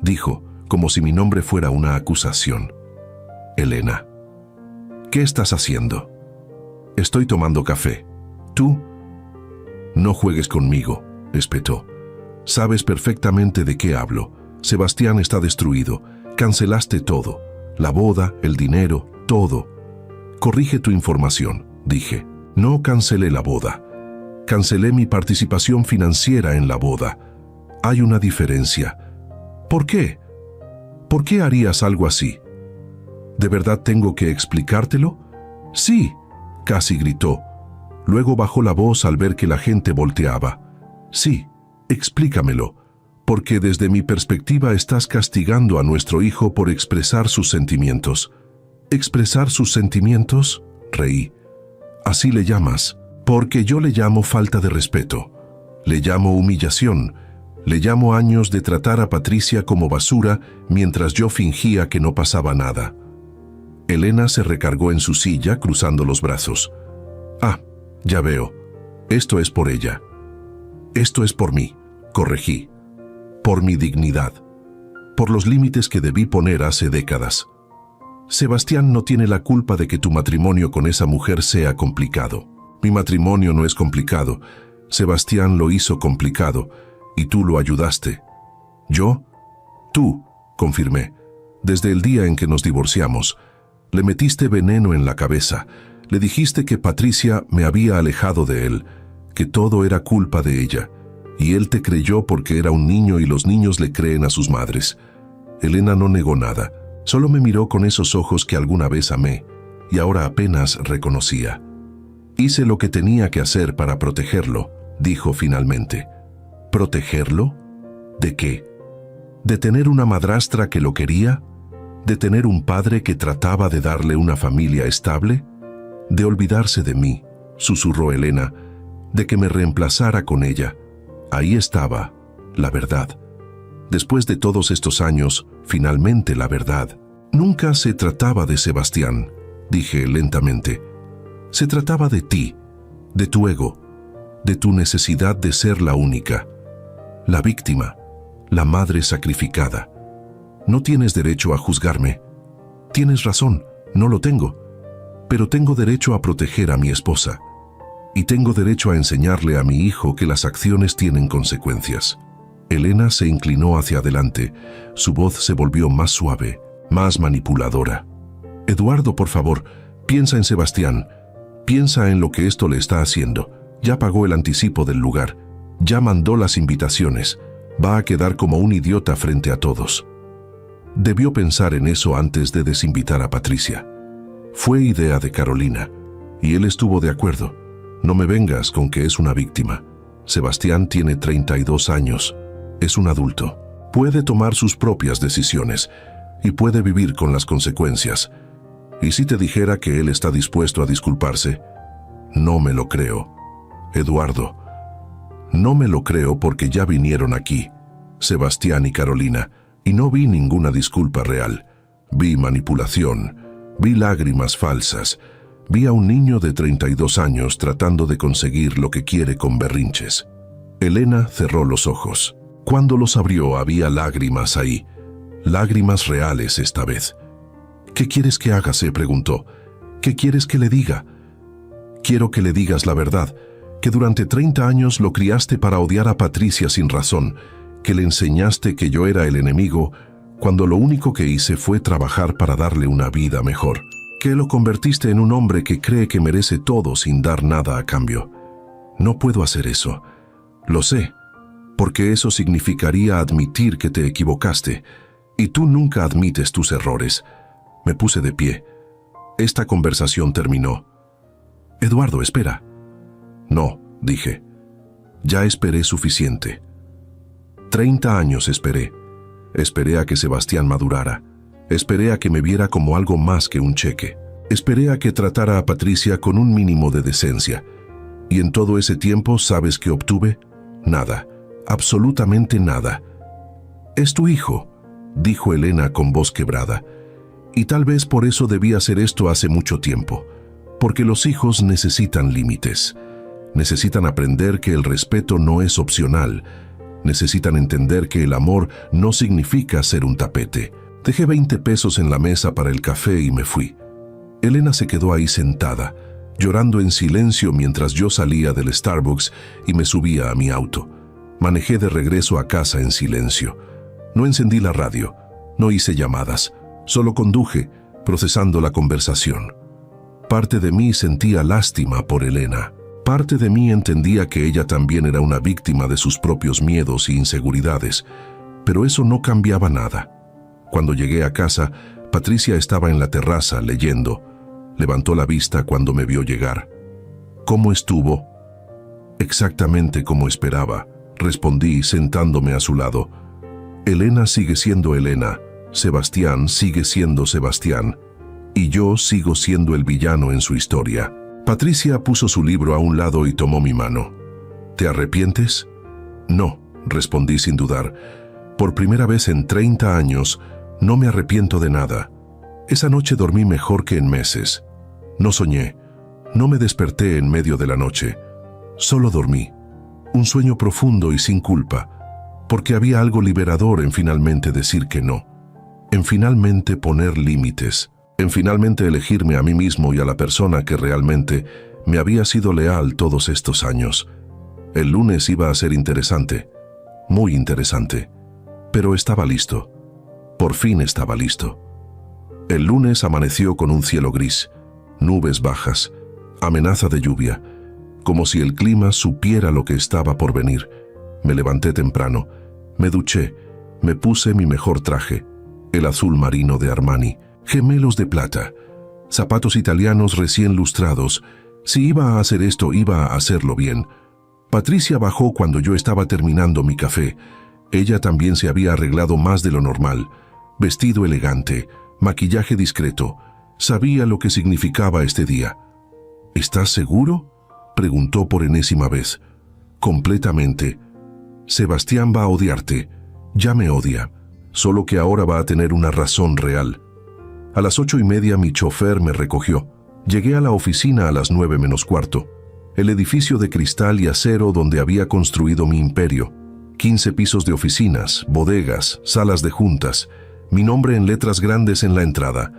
dijo, como si mi nombre fuera una acusación. «Elena». «¿Qué estás haciendo?» «Estoy tomando café. ¿Tú?» «No juegues conmigo», espetó. «Sabes perfectamente de qué hablo. Sebastián está destruido. Cancelaste todo. La boda, el dinero, todo». «Corrige tu información», dije. «No cancelé la boda. Cancelé mi participación financiera en la boda. Hay una diferencia». «¿Por qué? ¿Por qué harías algo así?» «¿De verdad tengo que explicártelo?» «Sí», casi gritó. Luego bajó la voz al ver que la gente volteaba. «Sí, explícamelo, porque desde mi perspectiva estás castigando a nuestro hijo por expresar sus sentimientos». «¿Expresar sus sentimientos?», reí. «Así le llamas». «Porque yo le llamo falta de respeto. Le llamo humillación. Le llamo años de tratar a Patricia como basura mientras yo fingía que no pasaba nada». Elena se recargó en su silla, cruzando los brazos. «Ah, ya veo. Esto es por ella». «Esto es por mí», corregí. «Por mi dignidad. Por los límites que debí poner hace décadas. Sebastián no tiene la culpa de que tu matrimonio con esa mujer sea complicado. Mi matrimonio no es complicado. Sebastián lo hizo complicado y tú lo ayudaste». «¿Yo?» «Tú», confirmé. «Desde el día en que nos divorciamos. Le metiste veneno en la cabeza. Le dijiste que Patricia me había alejado de él, que todo era culpa de ella. Y él te creyó porque era un niño y los niños le creen a sus madres». Elena no negó nada. Solo me miró con esos ojos que alguna vez amé y ahora apenas reconocía. «Hice lo que tenía que hacer para protegerlo», dijo finalmente. «¿Protegerlo? ¿De qué? ¿De tener una madrastra que lo quería? ¿De tener un padre que trataba de darle una familia estable? ¿De olvidarse de mí?», susurró Elena. «De que me reemplazara con ella». Ahí estaba, la verdad. Después de todos estos años, finalmente la verdad. «Nunca se trataba de Sebastián», dije lentamente. «Se trataba de ti, de tu ego, de tu necesidad de ser la única, la víctima, la madre sacrificada. No tienes derecho a juzgarme. Tienes razón, no lo tengo. Pero tengo derecho a proteger a mi esposa. Y tengo derecho a enseñarle a mi hijo que las acciones tienen consecuencias». Elena se inclinó hacia adelante. Su voz se volvió más suave, más manipuladora. «Eduardo, por favor, piensa en Sebastián. Piensa en lo que esto le está haciendo. Ya pagó el anticipo del lugar. Ya mandó las invitaciones. Va a quedar como un idiota frente a todos. Debió pensar en eso antes de desinvitar a Patricia. Fue idea de Carolina, y él estuvo de acuerdo. No me vengas con que es una víctima. Sebastián tiene 32 años. Es un adulto. Puede tomar sus propias decisiones y puede vivir con las consecuencias. Y si te dijera que él está dispuesto a disculparse, no me lo creo. Eduardo, no me lo creo porque ya vinieron aquí, Sebastián y Carolina, y no vi ninguna disculpa real. Vi manipulación, vi lágrimas falsas, vi a un niño de 32 años tratando de conseguir lo que quiere con berrinches. Elena cerró los ojos. Cuando los abrió había lágrimas ahí, lágrimas reales esta vez. ¿Qué quieres que haga?, se preguntó. ¿Qué quieres que le diga? Quiero que le digas la verdad, que durante 30 años lo criaste para odiar a Patricia sin razón, que le enseñaste que yo era el enemigo, cuando lo único que hice fue trabajar para darle una vida mejor, que lo convertiste en un hombre que cree que merece todo sin dar nada a cambio. No puedo hacer eso. Lo sé, porque eso significaría admitir que te equivocaste, y tú nunca admites tus errores. Me puse de pie. Esta conversación terminó. Eduardo, espera. No, dije. Ya esperé suficiente. 30 años esperé. Esperé a que Sebastián madurara. Esperé a que me viera como algo más que un cheque. Esperé a que tratara a Patricia con un mínimo de decencia. Y en todo ese tiempo, ¿sabes qué obtuve? Nada. Absolutamente nada. Es tu hijo, dijo Elena con voz quebrada. Y tal vez por eso debí hacer esto hace mucho tiempo. Porque los hijos necesitan límites. Necesitan aprender que el respeto no es opcional. Necesitan entender que el amor no significa ser un tapete. Dejé 20 pesos en la mesa para el café y me fui. Elena se quedó ahí sentada, llorando en silencio mientras yo salía del Starbucks y me subía a mi auto. Manejé de regreso a casa en silencio. No encendí la radio, no hice llamadas, solo conduje, procesando la conversación. Parte de mí sentía lástima por Elena. Parte de mí entendía que ella también era una víctima de sus propios miedos e inseguridades, pero eso no cambiaba nada. Cuando llegué a casa, Patricia estaba en la terraza leyendo. Levantó la vista cuando me vio llegar. ¿Cómo estuvo? Exactamente como esperaba, respondí sentándome a su lado. Elena sigue siendo Elena, Sebastián sigue siendo Sebastián, y yo sigo siendo el villano en su historia. Patricia puso su libro a un lado y tomó mi mano. ¿Te arrepientes? No, respondí sin dudar. Por primera vez en 30 años, no me arrepiento de nada. Esa noche dormí mejor que en meses. No soñé, no me desperté en medio de la noche. Solo dormí. Un sueño profundo y sin culpa, porque había algo liberador en finalmente decir que no. En finalmente poner límites. En finalmente elegirme a mí mismo y a la persona que realmente me había sido leal todos estos años. El lunes iba a ser interesante, muy interesante, pero estaba listo. Por fin estaba listo. El lunes amaneció con un cielo gris, nubes bajas, amenaza de lluvia, como si el clima supiera lo que estaba por venir. Me levanté temprano, me duché, me puse mi mejor traje, el azul marino de Armani, gemelos de plata, zapatos italianos recién lustrados. Si iba a hacer esto, iba a hacerlo bien. Patricia bajó cuando yo estaba terminando mi café. Ella también se había arreglado más de lo normal. Vestido elegante, maquillaje discreto. Sabía lo que significaba este día. ¿Estás seguro?, preguntó por enésima vez. Completamente. Sebastián va a odiarte. Ya me odia. Solo que ahora va a tener una razón real. A las 8:30 mi chofer me recogió. Llegué a la oficina a las 9 menos cuarto. El edificio de cristal y acero donde había construido mi imperio. 15 pisos de oficinas, bodegas, salas de juntas. Mi nombre en letras grandes en la entrada.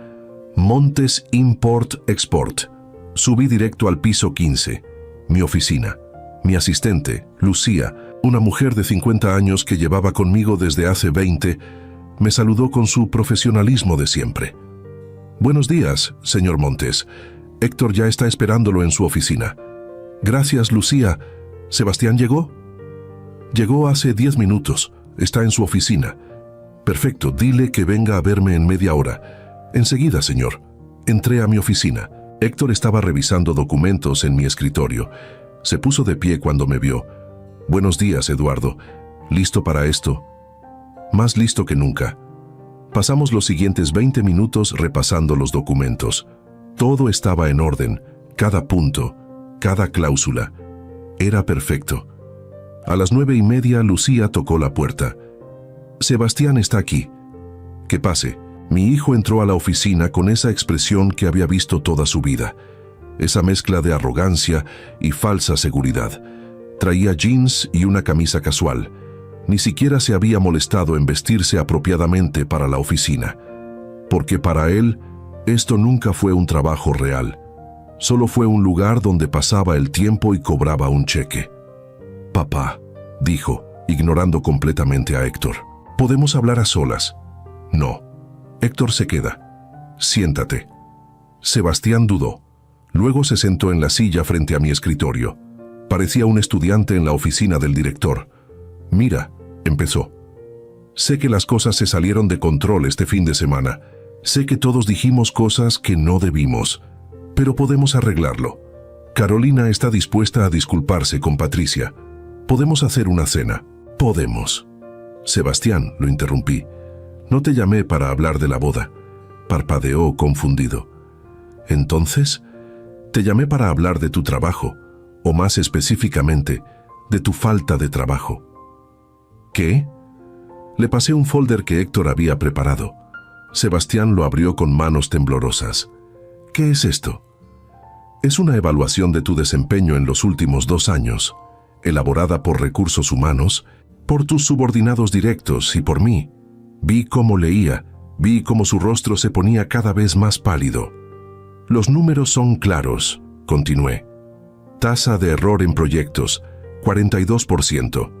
Montes Import-Export. Subí directo al piso 15. Mi oficina. Mi asistente, Lucía, una mujer de 50 años que llevaba conmigo desde hace 20, me saludó con su profesionalismo de siempre. Buenos días, señor Montes. Héctor ya está esperándolo en su oficina. Gracias, Lucía. ¿Sebastián llegó? Llegó hace 10 minutos. Está en su oficina. Perfecto, dile que venga a verme en media hora. Enseguida, señor. Entré a mi oficina. Héctor estaba revisando documentos en mi escritorio. Se puso de pie cuando me vio. Buenos días, Eduardo. ¿Listo para esto? Más listo que nunca. Pasamos los siguientes 20 minutos repasando los documentos. Todo estaba en orden, cada punto, cada cláusula. Era perfecto. A las 9:30, Lucía tocó la puerta. Sebastián está aquí. Que pase. Mi hijo entró a la oficina con esa expresión que había visto toda su vida. Esa mezcla de arrogancia y falsa seguridad. Traía jeans y una camisa casual. Ni siquiera se había molestado en vestirse apropiadamente para la oficina. Porque para él, esto nunca fue un trabajo real. Solo fue un lugar donde pasaba el tiempo y cobraba un cheque. Papá, dijo, ignorando completamente a Héctor. ¿Podemos hablar a solas? No. Héctor se queda. Siéntate. Sebastián dudó. Luego se sentó en la silla frente a mi escritorio. Parecía un estudiante en la oficina del director. Mira, empezó. Sé que las cosas se salieron de control este fin de semana. Sé que todos dijimos cosas que no debimos. Pero podemos arreglarlo. Carolina está dispuesta a disculparse con Patricia. Podemos hacer una cena. Podemos. Sebastián, lo interrumpí. No te llamé para hablar de la boda. Parpadeó confundido. Entonces, te llamé para hablar de tu trabajo, o más específicamente, de tu falta de trabajo. ¿Qué? Le pasé un folder que Héctor había preparado. Sebastián lo abrió con manos temblorosas. ¿Qué es esto? Es una evaluación de tu desempeño en los últimos 2 años, elaborada por Recursos Humanos, por tus subordinados directos y por mí. Vi cómo leía, vi cómo su rostro se ponía cada vez más pálido. Los números son claros, continué. Tasa de error en proyectos, 42%.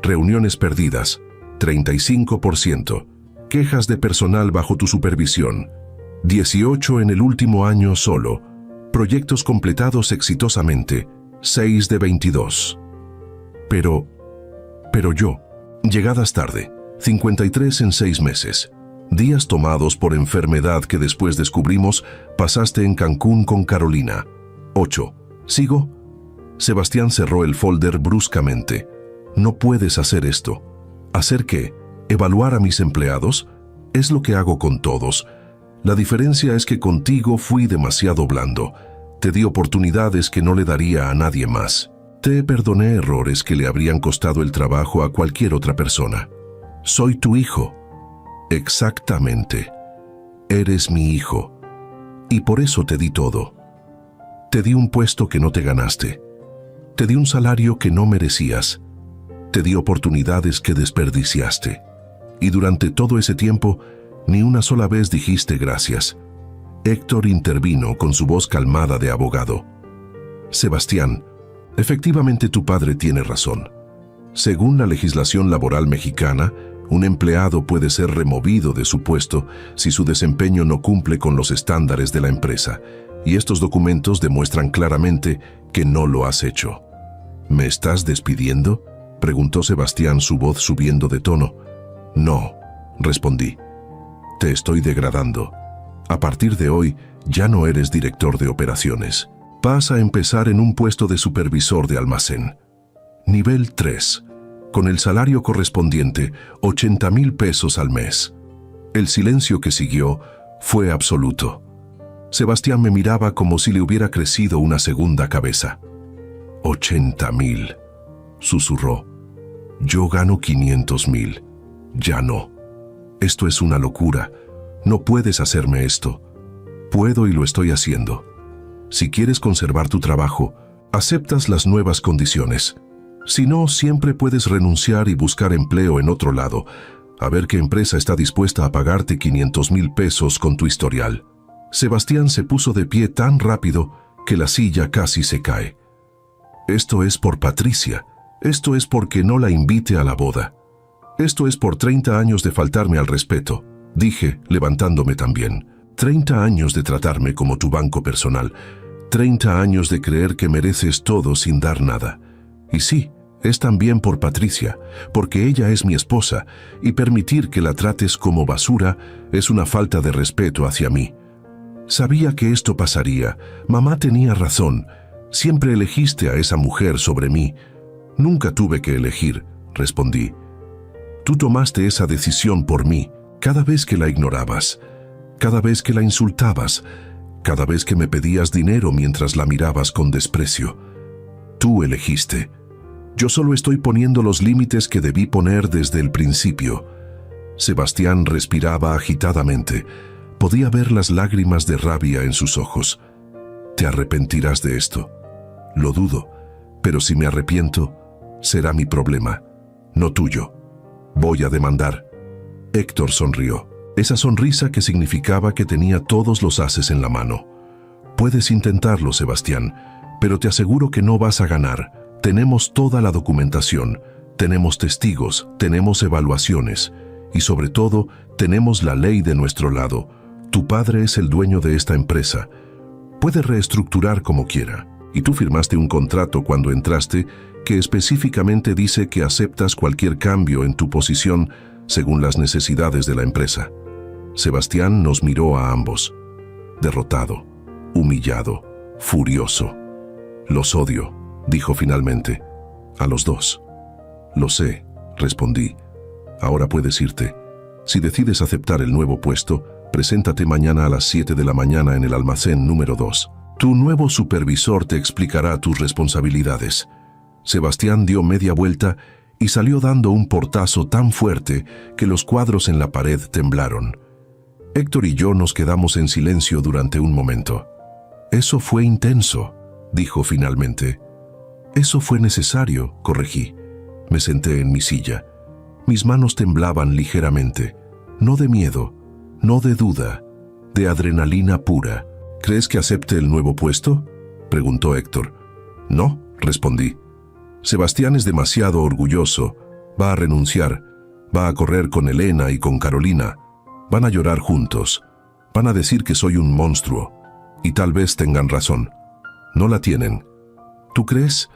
Reuniones perdidas, 35%. Quejas de personal bajo tu supervisión, 18 en el último año solo. Proyectos completados exitosamente, 6 de 22. Pero yo, llegadas tarde, 53 en 6 meses. Días tomados por enfermedad que después descubrimos pasaste en Cancún con Carolina. 8. ¿Sigo? Sebastián cerró el folder bruscamente. No puedes hacer esto. ¿Hacer qué? ¿Evaluar a mis empleados? Es lo que hago con todos. La diferencia es que contigo fui demasiado blando. Te di oportunidades que no le daría a nadie más. Te perdoné errores que le habrían costado el trabajo a cualquier otra persona. Soy tu hijo. Exactamente. Eres mi hijo. Y por eso te di todo. Te di un puesto que no te ganaste. Te di un salario que no merecías. Te di oportunidades que desperdiciaste. Y durante todo ese tiempo, ni una sola vez dijiste gracias. Héctor intervino con su voz calmada de abogado. Sebastián, efectivamente tu padre tiene razón. Según la legislación laboral mexicana, un empleado puede ser removido de su puesto si su desempeño no cumple con los estándares de la empresa, y estos documentos demuestran claramente que no lo has hecho. ¿Me estás despidiendo?, preguntó Sebastián, su voz subiendo de tono. No, respondí. Te estoy degradando. A partir de hoy, ya no eres director de operaciones. Vas a empezar en un puesto de supervisor de almacén. Nivel 3. Con el salario correspondiente, 80,000 pesos al mes. El silencio que siguió fue absoluto. Sebastián me miraba como si le hubiera crecido una segunda cabeza. 80,000, susurró. Yo gano 500,000. Ya no. Esto es una locura. No puedes hacerme esto. Puedo y lo estoy haciendo. Si quieres conservar tu trabajo, aceptas las nuevas condiciones. Si no, siempre puedes renunciar y buscar empleo en otro lado, a ver qué empresa está dispuesta a pagarte 500,000 pesos con tu historial. Sebastián se puso de pie tan rápido que la silla casi se cae. Esto es por Patricia. Esto es porque no la invite a la boda. Esto es por 30 años de faltarme al respeto, dije, levantándome también. 30 años de tratarme como tu banco personal. 30 años de creer que mereces todo sin dar nada. Y sí, es también por Patricia, porque ella es mi esposa, y permitir que la trates como basura es una falta de respeto hacia mí. Sabía que esto pasaría. Mamá tenía razón. Siempre elegiste a esa mujer sobre mí. Nunca tuve que elegir, respondí. Tú tomaste esa decisión por mí, cada vez que la ignorabas, cada vez que la insultabas, cada vez que me pedías dinero mientras la mirabas con desprecio. Tú elegiste. Yo solo estoy poniendo los límites que debí poner desde el principio. Sebastián respiraba agitadamente. Podía ver las lágrimas de rabia en sus ojos. ¿Te arrepentirás de esto? Lo dudo, pero si me arrepiento, será mi problema, no tuyo. Voy a demandar. Héctor sonrió. Esa sonrisa que significaba que tenía todos los ases en la mano. Puedes intentarlo, Sebastián, pero te aseguro que no vas a ganar. Tenemos toda la documentación, tenemos testigos, tenemos evaluaciones y sobre todo tenemos la ley de nuestro lado. Tu padre es el dueño de esta empresa. Puede reestructurar como quiera. Y tú firmaste un contrato cuando entraste que específicamente dice que aceptas cualquier cambio en tu posición según las necesidades de la empresa. Sebastián nos miró a ambos. Derrotado, humillado, furioso. Los odio, dijo finalmente. A los dos. Lo sé, respondí. Ahora puedes irte. Si decides aceptar el nuevo puesto, preséntate mañana a las 7 de la mañana en el almacén número 2. Tu nuevo supervisor te explicará tus responsabilidades. Sebastián dio media vuelta y salió dando un portazo tan fuerte que los cuadros en la pared temblaron. Héctor y yo nos quedamos en silencio durante un momento. Eso fue intenso, dijo finalmente. Eso fue necesario, corregí. Me senté en mi silla. Mis manos temblaban ligeramente, no de miedo, no de duda, de adrenalina pura. ¿Crees que acepte el nuevo puesto?, preguntó Héctor. No, respondí. Sebastián es demasiado orgulloso. Va a renunciar. Va a correr con Elena y con Carolina. Van a llorar juntos. Van a decir que soy un monstruo. Y tal vez tengan razón. No la tienen. ¿Tú crees?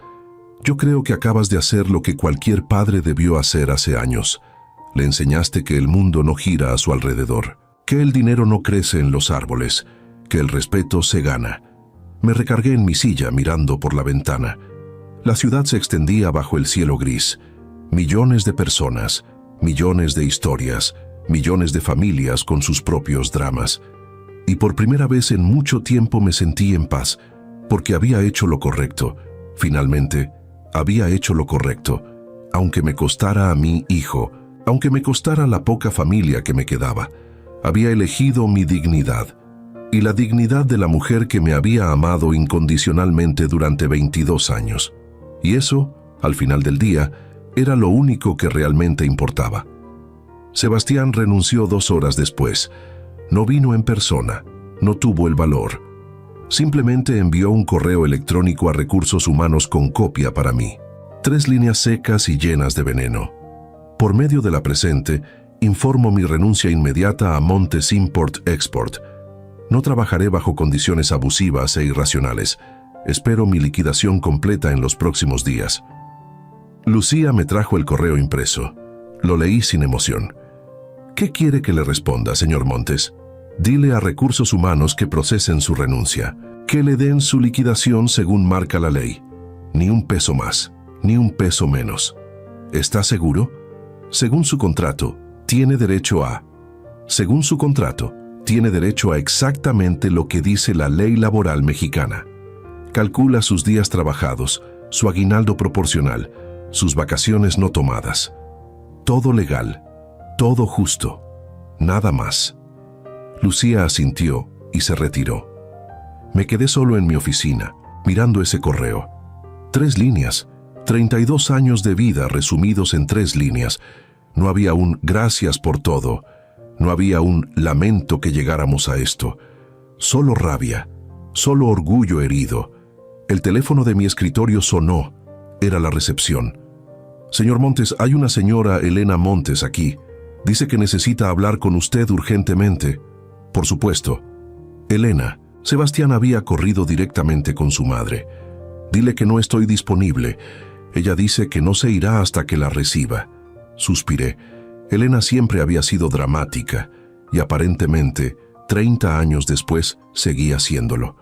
Yo creo que acabas de hacer lo que cualquier padre debió hacer hace años. Le enseñaste que el mundo no gira a su alrededor, que el dinero no crece en los árboles, que el respeto se gana. Me recargué en mi silla mirando por la ventana. La ciudad se extendía bajo el cielo gris. Millones de personas, millones de historias, millones de familias con sus propios dramas. Y por primera vez en mucho tiempo me sentí en paz, porque había hecho lo correcto. Finalmente, había hecho lo correcto, aunque me costara a mi hijo, aunque me costara la poca familia que me quedaba. Había elegido mi dignidad, y la dignidad de la mujer que me había amado incondicionalmente durante 22 años. Y eso, al final del día, era lo único que realmente importaba. Sebastián renunció 2 horas después. No vino en persona, no tuvo el valor. Simplemente envió un correo electrónico a Recursos Humanos con copia para mí. 3 líneas secas y llenas de veneno. Por medio de la presente, informo mi renuncia inmediata a Montes Import-Export. No trabajaré bajo condiciones abusivas e irracionales. Espero mi liquidación completa en los próximos días. Lucía me trajo el correo impreso. Lo leí sin emoción. ¿Qué quiere que le responda, señor Montes? Dile a Recursos Humanos que procesen su renuncia, que le den su liquidación según marca la ley. Ni un peso más, ni un peso menos. ¿Está seguro? Según su contrato, tiene derecho a... Según su contrato, tiene derecho a exactamente lo que dice la ley laboral mexicana. Calcula sus días trabajados, su aguinaldo proporcional, sus vacaciones no tomadas. Todo legal, todo justo, nada más. Lucía asintió y se retiró. Me quedé solo en mi oficina, mirando ese correo. 3 líneas, 32 años de vida resumidos en 3 líneas. No había un gracias por todo, no había un lamento que llegáramos a esto. Solo rabia, solo orgullo herido. El teléfono de mi escritorio sonó. Era la recepción. Señor Montes, hay una señora Elena Montes aquí. Dice que necesita hablar con usted urgentemente. Por supuesto. Elena, Sebastián había corrido directamente con su madre. «Dile que no estoy disponible. Ella dice que no se irá hasta que la reciba». Suspiré. Elena siempre había sido dramática y aparentemente, 30 años después, seguía haciéndolo.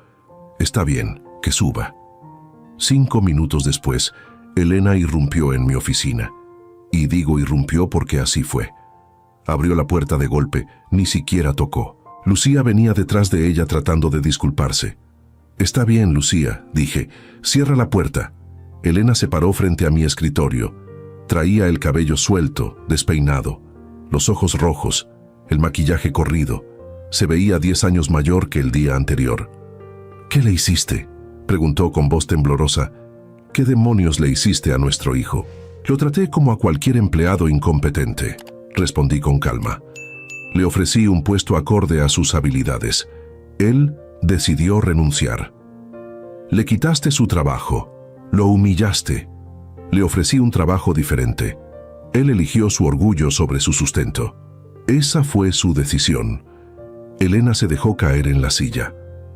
«Está bien, que suba». 5 minutos después, Elena irrumpió en mi oficina. Y digo irrumpió porque así fue. Abrió la puerta de golpe, ni siquiera tocó. Lucía venía detrás de ella tratando de disculparse. «Está bien, Lucía», dije, «cierra la puerta». Elena se paró frente a mi escritorio. Traía el cabello suelto, despeinado, los ojos rojos, el maquillaje corrido. Se veía 10 años mayor que el día anterior. «¿Qué le hiciste?», preguntó con voz temblorosa. «¿Qué demonios le hiciste a nuestro hijo?». «Lo traté como a cualquier empleado incompetente», respondí con calma. «Le ofrecí un puesto acorde a sus habilidades. Él decidió renunciar. Le quitaste su trabajo, lo humillaste. Le ofrecí un trabajo diferente. Él eligió su orgullo sobre su sustento. Esa fue su decisión». Elena se dejó caer en la silla.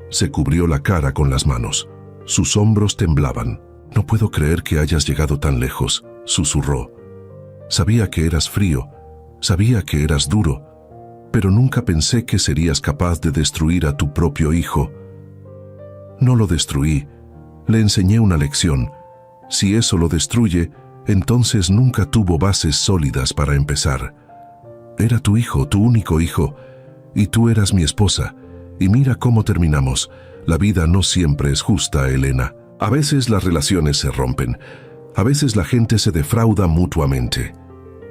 Se cubrió la cara con las manos. Sus hombros temblaban. «No puedo creer que hayas llegado tan lejos», susurró. «Sabía que eras frío, sabía que eras duro, pero nunca pensé que serías capaz de destruir a tu propio hijo». «No lo destruí, le enseñé una lección. Si eso lo destruye, entonces nunca tuvo bases sólidas para empezar. Era tu hijo, tu único hijo, y tú eras mi esposa, y mira cómo terminamos. La vida no siempre es justa, Elena. A veces las relaciones se rompen, a veces la gente se defrauda mutuamente».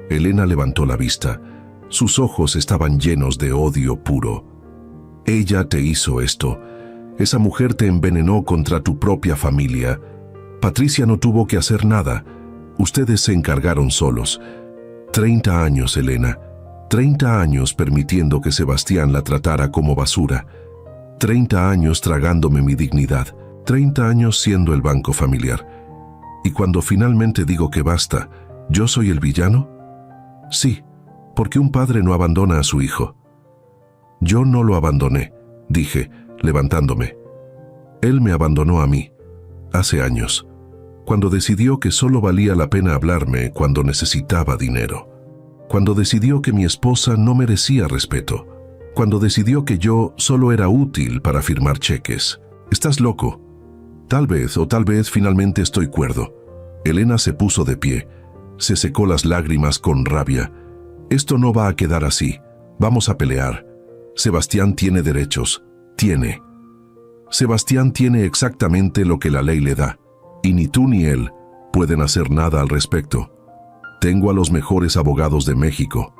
Elena levantó la vista. Sus ojos estaban llenos de odio puro. «Ella te hizo esto. Esa mujer te envenenó contra tu propia familia. Patricia no tuvo que hacer nada. Ustedes se encargaron solos. 30 años, Elena. 30 años permitiendo que Sebastián la tratara como basura. 30 años tragándome mi dignidad. 30 años siendo el banco familiar. Y cuando finalmente digo que basta, ¿yo soy el villano? Sí, porque un padre no abandona a su hijo». «Yo no lo abandoné», dije, levantándome. «Él me abandonó a mí, hace años, cuando decidió que solo valía la pena hablarme cuando necesitaba dinero. Cuando decidió que mi esposa no merecía respeto. Cuando decidió que yo solo era útil para firmar cheques. Estás loco. Tal vez finalmente estoy cuerdo». Elena se puso de pie. Se secó las lágrimas con rabia. «Esto no va a quedar así. Vamos a pelear. Sebastián tiene derechos. Tiene. Sebastián tiene exactamente lo que la ley le da. Y ni tú ni él pueden hacer nada al respecto. Tengo a los mejores abogados de México.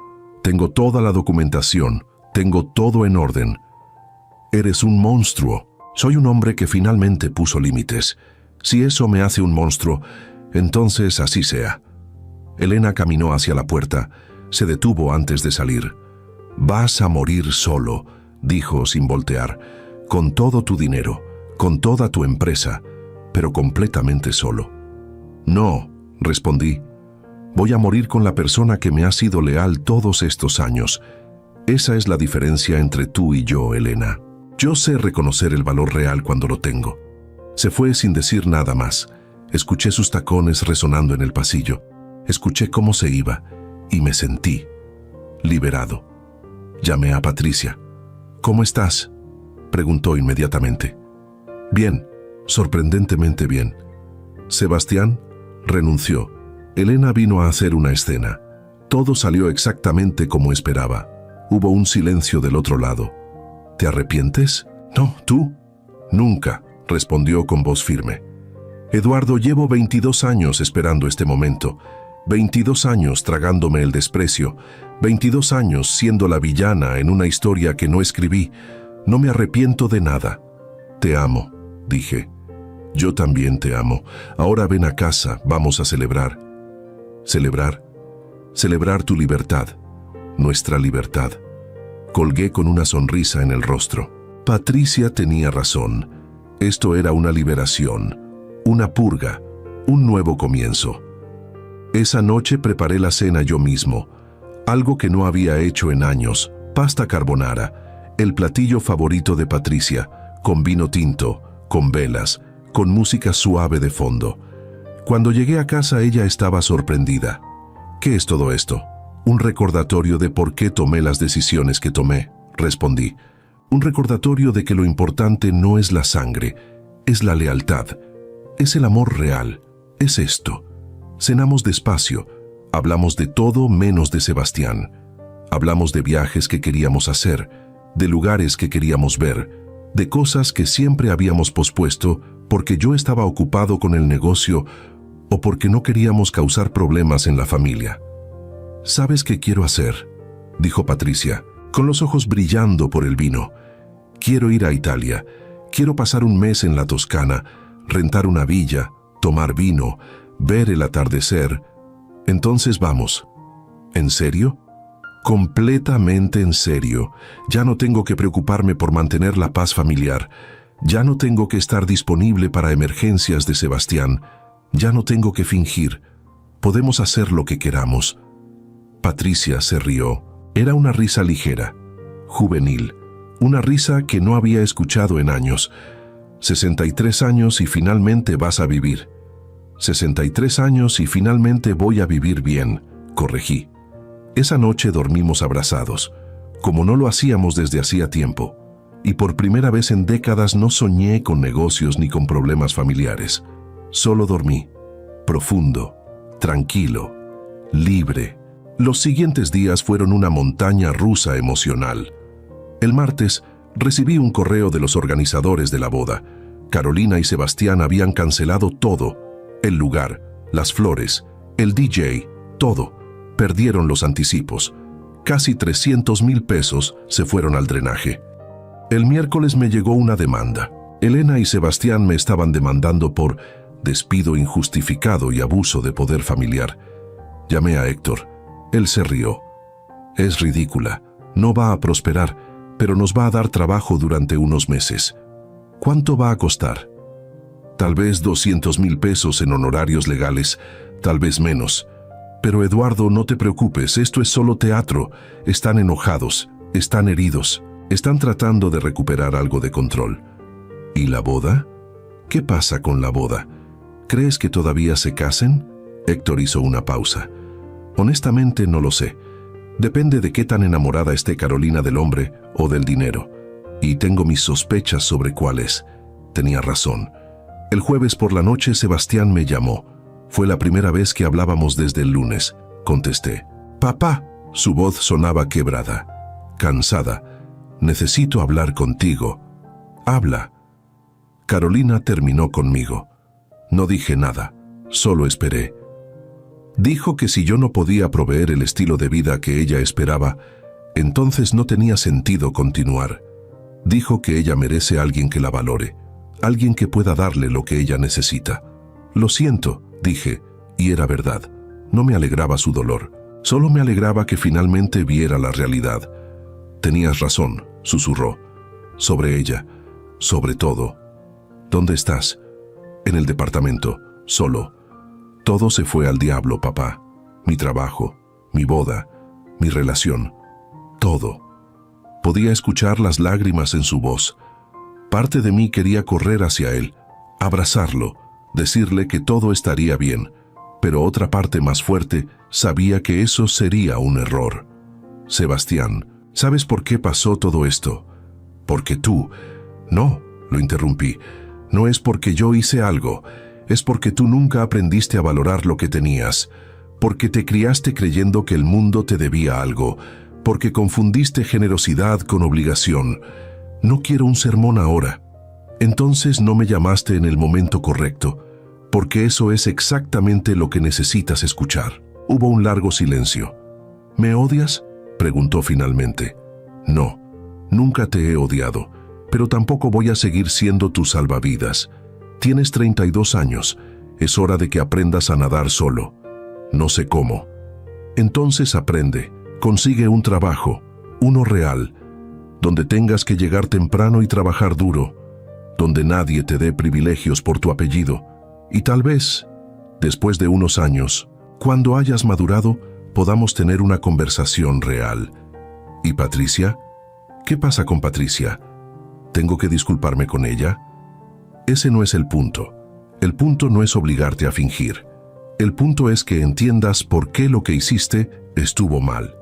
Tengo toda la documentación. Tengo todo en orden. Eres un monstruo. Soy un hombre que finalmente puso límites. Si eso me hace un monstruo, entonces así sea». Elena caminó hacia la puerta. Se detuvo antes de salir. «Vas a morir solo», dijo sin voltear, «con todo tu dinero, con toda tu empresa, pero completamente solo». «No», respondí. «Voy a morir con la persona que me ha sido leal todos estos años. Esa es la diferencia entre tú y yo, Elena. Yo sé reconocer el valor real cuando lo tengo». Se fue sin decir nada más. Escuché sus tacones resonando en el pasillo. Escuché cómo se iba y me sentí liberado. Llamé a Patricia. «¿Cómo estás?», preguntó inmediatamente. «Bien, sorprendentemente bien. Sebastián renunció. Elena vino a hacer una escena. Todo salió exactamente como esperaba. Hubo un silencio del otro lado. ¿Te arrepientes?». «No, ¿tú?». «Nunca», respondió con voz firme. «Eduardo, llevo 22 años esperando este momento. 22 años tragándome el desprecio. 22 años siendo la villana en una historia que no escribí. No me arrepiento de nada. Te amo», dije. «Yo también te amo. Ahora ven a casa, vamos a celebrar». «¿Celebrar?». «Celebrar tu libertad. Nuestra libertad». Colgué con una sonrisa en el rostro. Patricia tenía razón. Esto era una liberación, una purga, un nuevo comienzo. Esa noche preparé la cena yo mismo, algo que no había hecho en años: pasta carbonara, el platillo favorito de Patricia, con vino tinto, con velas, con música suave de fondo. Cuando llegué a casa ella estaba sorprendida. ¿Qué es todo esto? Un recordatorio de por qué tomé las decisiones que tomé, respondí. Un recordatorio de que lo importante no es la sangre, es la lealtad, es el amor real, es esto. Cenamos despacio, hablamos de todo menos de Sebastián. Hablamos de viajes que queríamos hacer, de lugares que queríamos ver, de cosas que siempre habíamos pospuesto porque yo estaba ocupado con el negocio o porque no queríamos causar problemas en la familia. ¿Sabes qué quiero hacer?, dijo Patricia, con los ojos brillando por el vino. Quiero ir a Italia, quiero pasar un mes en la Toscana, rentar una villa, tomar vino, ver el atardecer. Entonces vamos. ¿En serio? Completamente en serio. Ya no tengo que preocuparme por mantener la paz familiar. Ya no tengo que estar disponible para emergencias de Sebastián. Ya no tengo que fingir. Podemos hacer lo que queramos. Patricia se rió. Era una risa ligera, juvenil, una risa que no había escuchado en años. 63 años y finalmente vas a vivir. 63 años y finalmente voy a vivir bien, corregí. Esa noche dormimos abrazados, como no lo hacíamos desde hacía tiempo, y por primera vez en décadas no soñé con negocios ni con problemas familiares. Solo dormí, profundo, tranquilo, libre. Los siguientes días fueron una montaña rusa emocional. El martes recibí un correo de los organizadores de la boda. Carolina y Sebastián habían cancelado todo: el lugar, las flores, el DJ, todo. Perdieron los anticipos. Casi 300,000 pesos se fueron al drenaje. El miércoles me llegó una demanda. Elena y Sebastián me estaban demandando por despido injustificado y abuso de poder familiar. Llamé a Héctor. Él se rió. Es ridícula, no va a prosperar, pero nos va a dar trabajo durante unos meses. ¿Cuánto va a costar? Tal vez 200,000 pesos en honorarios legales, tal vez menos. Pero Eduardo, no te preocupes, esto es solo teatro. Están enojados, están heridos, están tratando de recuperar algo de control. ¿Y la boda? ¿Qué pasa con la boda? ¿Crees que todavía se casen? Héctor hizo una pausa. Honestamente no lo sé. Depende de qué tan enamorada esté Carolina del hombre o del dinero. Y tengo mis sospechas sobre cuál es. Tenía razón. El jueves por la noche Sebastián me llamó. Fue la primera vez que hablábamos desde el lunes. Contesté. «Papá». Su voz sonaba quebrada, cansada. «Necesito hablar contigo». «Habla». Carolina terminó conmigo. No dije nada, solo esperé. Dijo que si yo no podía proveer el estilo de vida que ella esperaba, entonces no tenía sentido continuar. Dijo que ella merece a alguien que la valore, alguien que pueda darle lo que ella necesita. Lo siento, dije, y era verdad. No me alegraba su dolor, solo me alegraba que finalmente viera la realidad. Tenías razón, susurró. Sobre ella, sobre todo. ¿Dónde estás? En el departamento, solo. Todo se fue al diablo, papá. Mi trabajo, mi boda, mi relación, todo. Podía escuchar las lágrimas en su voz. Parte de mí quería correr hacia él, abrazarlo, decirle que todo estaría bien, pero otra parte más fuerte sabía que eso sería un error. Sebastián, ¿sabes por qué pasó todo esto? Porque tú... No, lo interrumpí. No es porque yo hice algo. Es porque tú nunca aprendiste a valorar lo que tenías, porque te criaste creyendo que el mundo te debía algo, porque confundiste generosidad con obligación. No quiero un sermón ahora. Entonces no me llamaste en el momento correcto, porque eso es exactamente lo que necesitas escuchar. Hubo un largo silencio. ¿Me odias?, preguntó finalmente. No, nunca te he odiado, pero tampoco voy a seguir siendo tu salvavidas. Tienes 32 años. Es hora de que aprendas a nadar solo. No sé cómo. Entonces aprende. Consigue un trabajo, uno real, donde tengas que llegar temprano y trabajar duro, donde nadie te dé privilegios por tu apellido. Y tal vez, después de unos años, cuando hayas madurado, podamos tener una conversación real. ¿Y Patricia? ¿Qué pasa con Patricia? ¿Tengo que disculparme con ella? Ese no es el punto. El punto no es obligarte a fingir. El punto es que entiendas por qué lo que hiciste estuvo mal.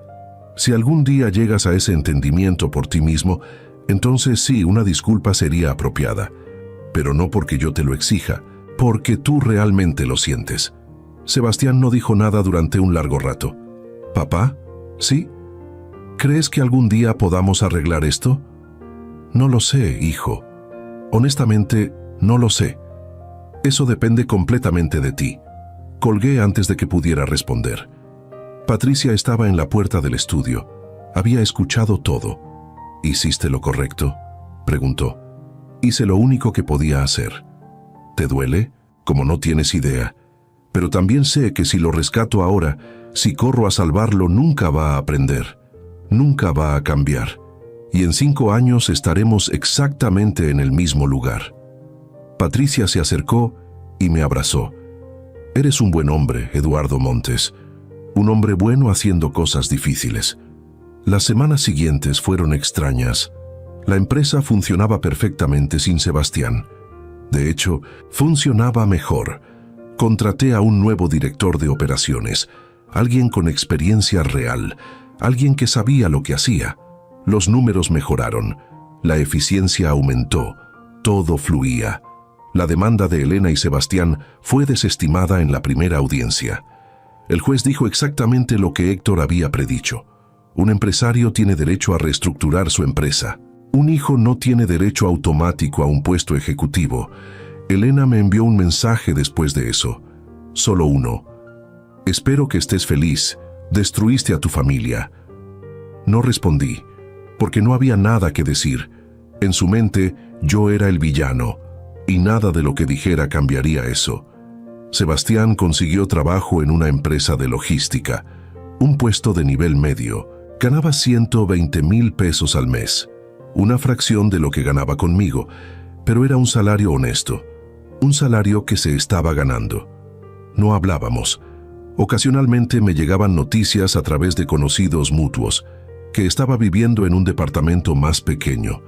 Si algún día llegas a ese entendimiento por ti mismo, entonces sí, una disculpa sería apropiada. Pero no porque yo te lo exija, porque tú realmente lo sientes. Sebastián no dijo nada durante un largo rato. ¿Papá? ¿Sí? ¿Crees que algún día podamos arreglar esto? No lo sé, hijo. Honestamente, no lo sé. Eso depende completamente de ti. Colgué antes de que pudiera responder. Patricia estaba en la puerta del estudio. Había escuchado todo. ¿Hiciste lo correcto?, preguntó. Hice lo único que podía hacer. ¿Te duele? Como no tienes idea. Pero también sé que si lo rescato ahora, si corro a salvarlo, nunca va a aprender. Nunca va a cambiar. Y en 5 años estaremos exactamente en el mismo lugar. Patricia se acercó y me abrazó. Eres un buen hombre, Eduardo Montes. Un hombre bueno haciendo cosas difíciles. Las semanas siguientes fueron extrañas. La empresa funcionaba perfectamente sin Sebastián. De hecho, funcionaba mejor. Contraté a un nuevo director de operaciones, alguien con experiencia real, alguien que sabía lo que hacía. Los números mejoraron, la eficiencia aumentó, todo fluía. La demanda de Elena y Sebastián fue desestimada en la primera audiencia. El juez dijo exactamente lo que Héctor había predicho. Un empresario tiene derecho a reestructurar su empresa. Un hijo no tiene derecho automático a un puesto ejecutivo. Elena me envió un mensaje después de eso. Solo uno. Espero que estés feliz. Destruiste a tu familia. No respondí, porque no había nada que decir. En su mente, yo era el villano, y nada de lo que dijera cambiaría eso. Sebastián consiguió trabajo en una empresa de logística, un puesto de nivel medio. Ganaba 120,000 pesos al mes, una fracción de lo que ganaba conmigo, pero era un salario honesto, un salario que se estaba ganando. No hablábamos. Ocasionalmente me llegaban noticias a través de conocidos mutuos, que estaba viviendo en un departamento más pequeño,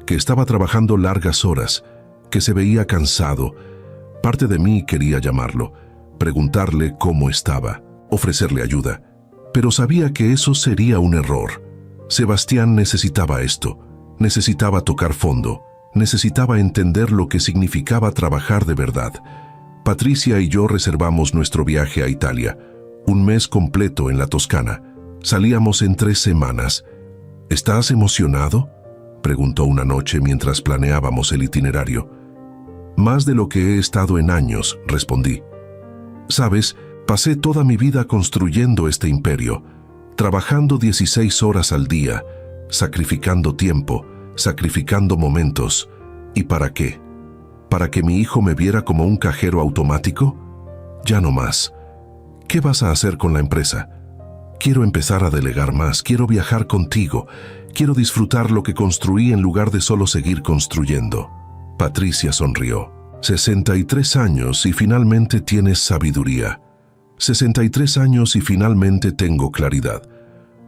que estaba trabajando largas horas, que se veía cansado. Parte de mí quería llamarlo, preguntarle cómo estaba, ofrecerle ayuda, pero sabía que eso sería un error. Sebastián necesitaba esto, necesitaba tocar fondo, necesitaba entender lo que significaba trabajar de verdad. Patricia y yo reservamos nuestro viaje a Italia, un mes completo en la Toscana. Salíamos en 3 semanas. ¿Estás emocionado?, preguntó una noche mientras planeábamos el itinerario. Más de lo que he estado en años, respondí. Sabes, pasé toda mi vida construyendo este imperio, trabajando 16 horas al día, sacrificando tiempo, sacrificando momentos. ¿Y para qué? ¿Para que mi hijo me viera como un cajero automático? Ya no más. ¿Qué vas a hacer con la empresa? Quiero empezar a delegar más, quiero viajar contigo, quiero disfrutar lo que construí en lugar de solo seguir construyendo. Patricia sonrió. 63 años y finalmente tienes sabiduría. 63 años y finalmente tengo claridad.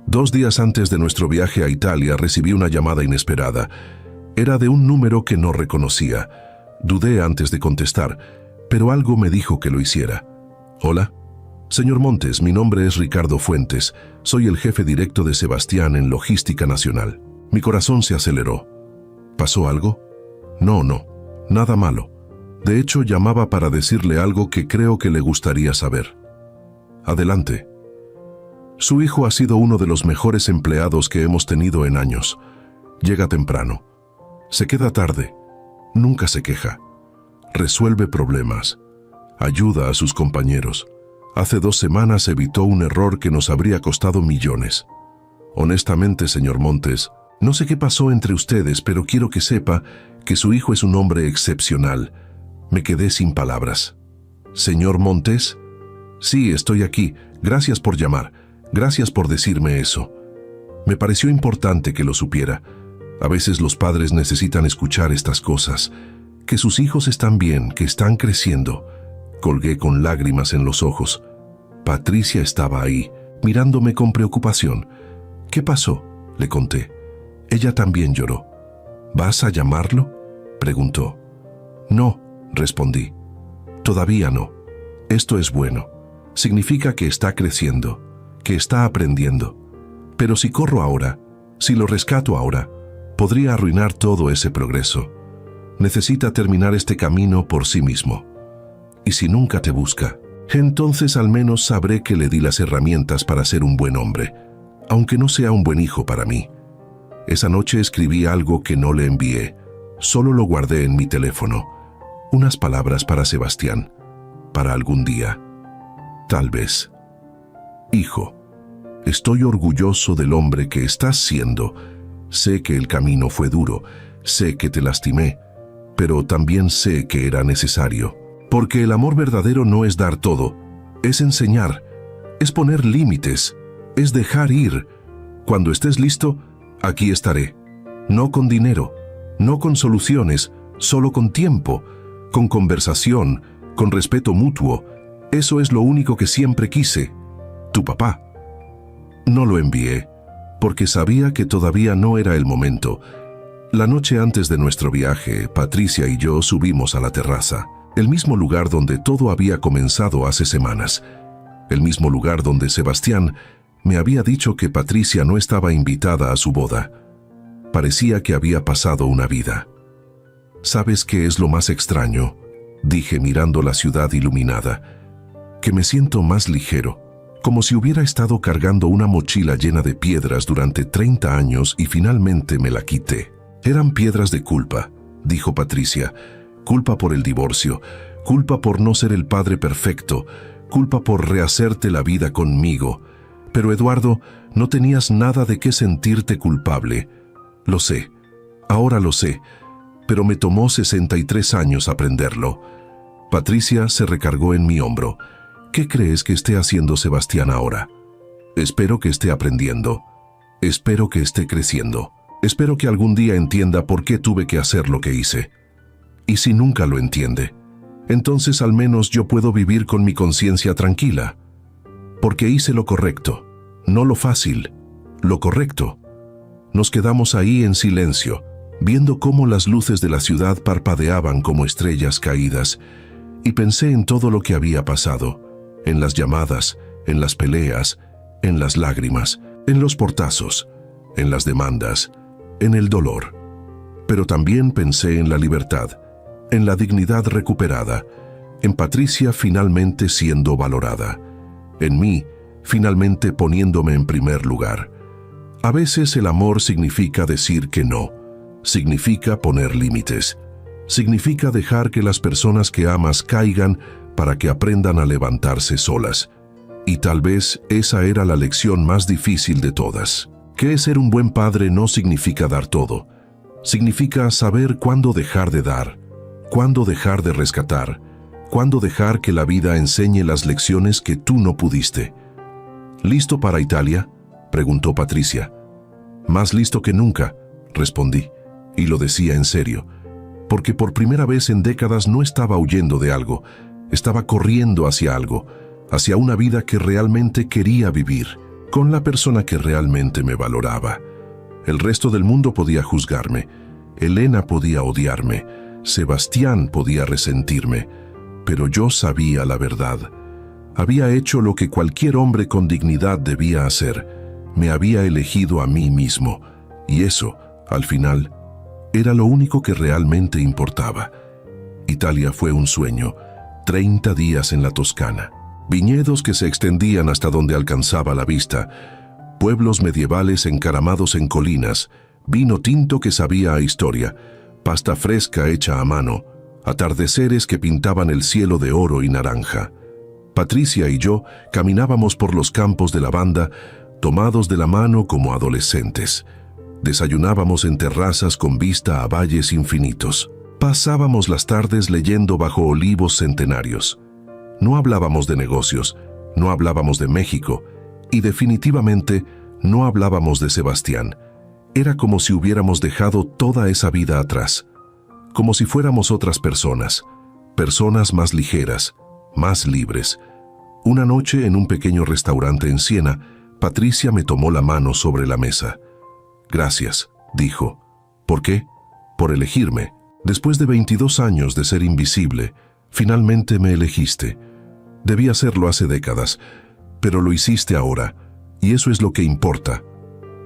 2 días antes de nuestro viaje a Italia recibí una llamada inesperada. Era de un número que no reconocía. Dudé antes de contestar, pero algo me dijo que lo hiciera. ¿Hola? Señor Montes, mi nombre es Ricardo Fuentes. Soy el jefe directo de Sebastián en Logística Nacional. Mi corazón se aceleró. ¿Pasó algo? No, nada malo. De hecho, llamaba para decirle algo que creo que le gustaría saber. Adelante. Su hijo ha sido uno de los mejores empleados que hemos tenido en años. Llega temprano. Se queda tarde. Nunca se queja. Resuelve problemas. Ayuda a sus compañeros. Hace 2 semanas evitó un error que nos habría costado millones. Honestamente, señor Montes, no sé qué pasó entre ustedes, pero quiero que sepa que su hijo es un hombre excepcional. Me quedé sin palabras. ¿Señor Montes? Sí, estoy aquí. Gracias por llamar. Gracias por decirme eso. Me pareció importante que lo supiera. A veces los padres necesitan escuchar estas cosas. Que sus hijos están bien, que están creciendo. Colgué con lágrimas en los ojos. Patricia estaba ahí, mirándome con preocupación. ¿Qué pasó?, le conté. Ella también lloró. ¿Vas a llamarlo?, preguntó. No, respondí. Todavía no. Esto es bueno. Significa que está creciendo, que está aprendiendo. Pero si corro ahora, si lo rescato ahora, podría arruinar todo ese progreso. Necesita terminar este camino por sí mismo. Y si nunca te busca, entonces al menos sabré que le di las herramientas para ser un buen hombre, aunque no sea un buen hijo para mí. Esa noche escribí algo que no le envié, solo lo guardé en mi teléfono. Unas palabras para Sebastián, para algún día. Tal vez. Hijo, estoy orgulloso del hombre que estás siendo. Sé que el camino fue duro, sé que te lastimé, pero también sé que era necesario. Porque el amor verdadero no es dar todo, es enseñar, es poner límites, es dejar ir. Cuando estés listo, aquí estaré. No con dinero, no con soluciones, solo con tiempo, con conversación, con respeto mutuo. Eso es lo único que siempre quise. Tu papá. No lo envié, porque sabía que todavía no era el momento. La noche antes de nuestro viaje, Patricia y yo subimos a la terraza, el mismo lugar donde todo había comenzado hace semanas, el mismo lugar donde Sebastián me había dicho que Patricia no estaba invitada a su boda. Parecía que había pasado una vida. ¿Sabes qué es lo más extraño?, dije mirando la ciudad iluminada. Que me siento más ligero, como si hubiera estado cargando una mochila llena de piedras durante 30 años y finalmente me la quité. Eran piedras de culpa, dijo Patricia. Culpa por el divorcio, culpa por no ser el padre perfecto, culpa por rehacerte la vida conmigo. Pero Eduardo, no tenías nada de qué sentirte culpable. Lo sé, ahora lo sé, pero me tomó 63 años aprenderlo. Patricia se recargó en mi hombro. ¿Qué crees que esté haciendo Sebastián ahora? Espero que esté aprendiendo. Espero que esté creciendo. Espero que algún día entienda por qué tuve que hacer lo que hice. Y si nunca lo entiende, entonces al menos yo puedo vivir con mi conciencia tranquila. Porque hice lo correcto, no lo fácil, lo correcto. Nos quedamos ahí en silencio, viendo cómo las luces de la ciudad parpadeaban como estrellas caídas, y pensé en todo lo que había pasado, en las llamadas, en las peleas, en las lágrimas, en los portazos, en las demandas, en el dolor. Pero también pensé en la libertad, en la dignidad recuperada, en Patricia finalmente siendo valorada, en mí finalmente poniéndome en primer lugar. A veces el amor significa decir que no, significa poner límites, significa dejar que las personas que amas caigan para que aprendan a levantarse solas. Y tal vez esa era la lección más difícil de todas. Que ser un buen padre no significa dar todo. Significa saber cuándo dejar de dar, cuándo dejar de rescatar, cuándo dejar que la vida enseñe las lecciones que tú no pudiste. ¿Listo para Italia?, preguntó Patricia. Más listo que nunca, respondí, y lo decía en serio, porque por primera vez en décadas no estaba huyendo de algo, estaba corriendo hacia algo, hacia una vida que realmente quería vivir, con la persona que realmente me valoraba. El resto del mundo podía juzgarme, Elena podía odiarme, Sebastián podía resentirme, pero yo sabía la verdad. Había hecho lo que cualquier hombre con dignidad debía hacer. Me había elegido a mí mismo, y eso, al final, era lo único que realmente importaba. Italia fue un sueño, 30 días en la Toscana. Viñedos que se extendían hasta donde alcanzaba la vista, pueblos medievales encaramados en colinas, vino tinto que sabía a historia, pasta fresca hecha a mano, atardeceres que pintaban el cielo de oro y naranja. Patricia y yo caminábamos por los campos de lavanda, tomados de la mano como adolescentes. Desayunábamos en terrazas con vista a valles infinitos. Pasábamos las tardes leyendo bajo olivos centenarios. No hablábamos de negocios, no hablábamos de México, y definitivamente no hablábamos de Sebastián. Era como si hubiéramos dejado toda esa vida atrás, como si fuéramos otras personas, personas más ligeras, más libres. Una noche en un pequeño restaurante en Siena, Patricia me tomó la mano sobre la mesa. «Gracias», dijo. «¿Por qué?», por elegirme. Después de 22 años de ser invisible, finalmente me elegiste. Debí hacerlo hace décadas, pero lo hiciste ahora, y eso es lo que importa.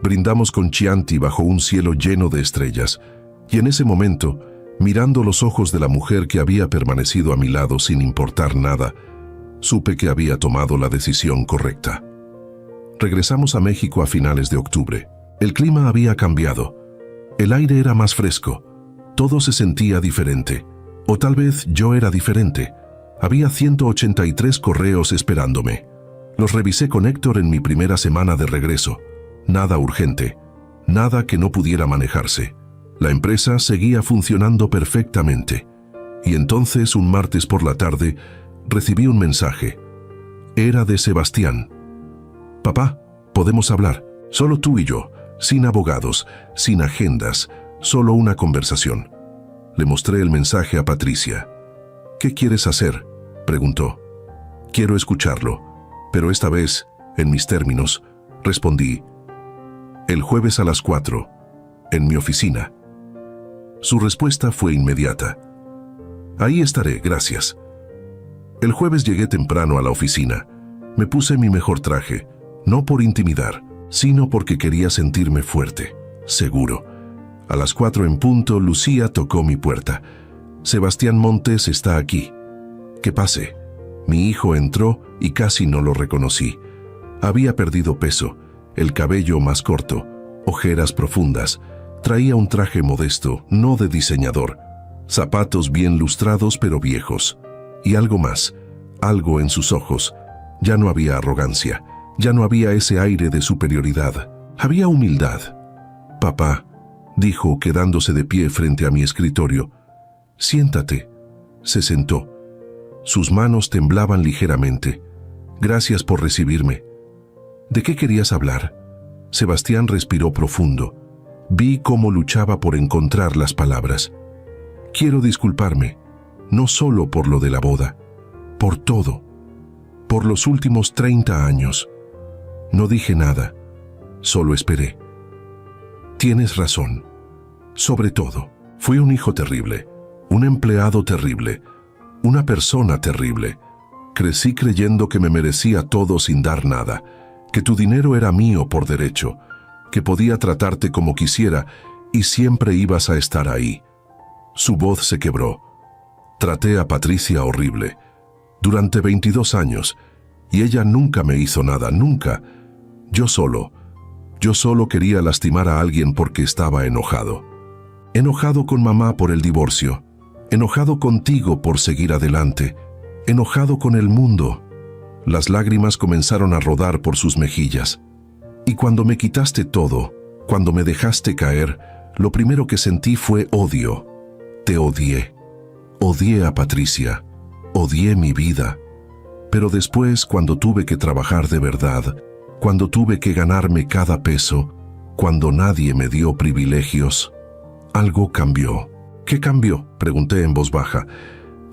Brindamos con Chianti bajo un cielo lleno de estrellas, y en ese momento, mirando los ojos de la mujer que había permanecido a mi lado sin importar nada, supe que había tomado la decisión correcta. Regresamos a México a finales de octubre. El clima había cambiado. El aire era más fresco. Todo se sentía diferente. O tal vez yo era diferente. Había 183 correos esperándome. Los revisé con Héctor en mi primera semana de regreso. Nada urgente. Nada que no pudiera manejarse. La empresa seguía funcionando perfectamente. Y entonces, un martes por la tarde, recibí un mensaje. Era de Sebastián. Papá, podemos hablar. Solo tú y yo, sin abogados, sin agendas, solo una conversación. Le mostré el mensaje a Patricia. ¿Qué quieres hacer?, preguntó. Quiero escucharlo, pero esta vez, en mis términos, respondí. El jueves a las 4, en mi oficina. Su respuesta fue inmediata. Ahí estaré, gracias. El jueves llegué temprano a la oficina. Me puse mi mejor traje, no por intimidar, sino porque quería sentirme fuerte, seguro. A las 4 en punto, Lucía tocó mi puerta. Sebastián Montes está aquí. Que pase. Mi hijo entró y casi no lo reconocí. Había perdido peso, el cabello más corto, ojeras profundas. Traía un traje modesto, no de diseñador. Zapatos bien lustrados pero viejos. Y algo más, algo en sus ojos. Ya no había arrogancia, ya no había ese aire de superioridad. Había humildad. Papá, dijo quedándose de pie frente a mi escritorio. Siéntate. Se sentó. Sus manos temblaban ligeramente. Gracias por recibirme. ¿De qué querías hablar? Sebastián respiró profundo. Vi cómo luchaba por encontrar las palabras. Quiero disculparme, no solo por lo de la boda, por todo, por los últimos 30 años. No dije nada, solo esperé. Tienes razón. Sobre todo, fui un hijo terrible, un empleado terrible, una persona terrible. Crecí creyendo que me merecía todo sin dar nada, que tu dinero era mío por derecho, que podía tratarte como quisiera y siempre ibas a estar ahí. Su voz se quebró. Traté a Patricia horrible, durante 22 años, y ella nunca me hizo nada, nunca. Yo solo quería lastimar a alguien porque estaba enojado. Enojado con mamá por el divorcio, enojado contigo por seguir adelante, enojado con el mundo. Las lágrimas comenzaron a rodar por sus mejillas. Y cuando me quitaste todo, cuando me dejaste caer, lo primero que sentí fue odio. Te odié. Odié a Patricia. Odié mi vida. Pero después, cuando tuve que trabajar de verdad, cuando tuve que ganarme cada peso, cuando nadie me dio privilegios, algo cambió. ¿Qué cambió?, pregunté en voz baja.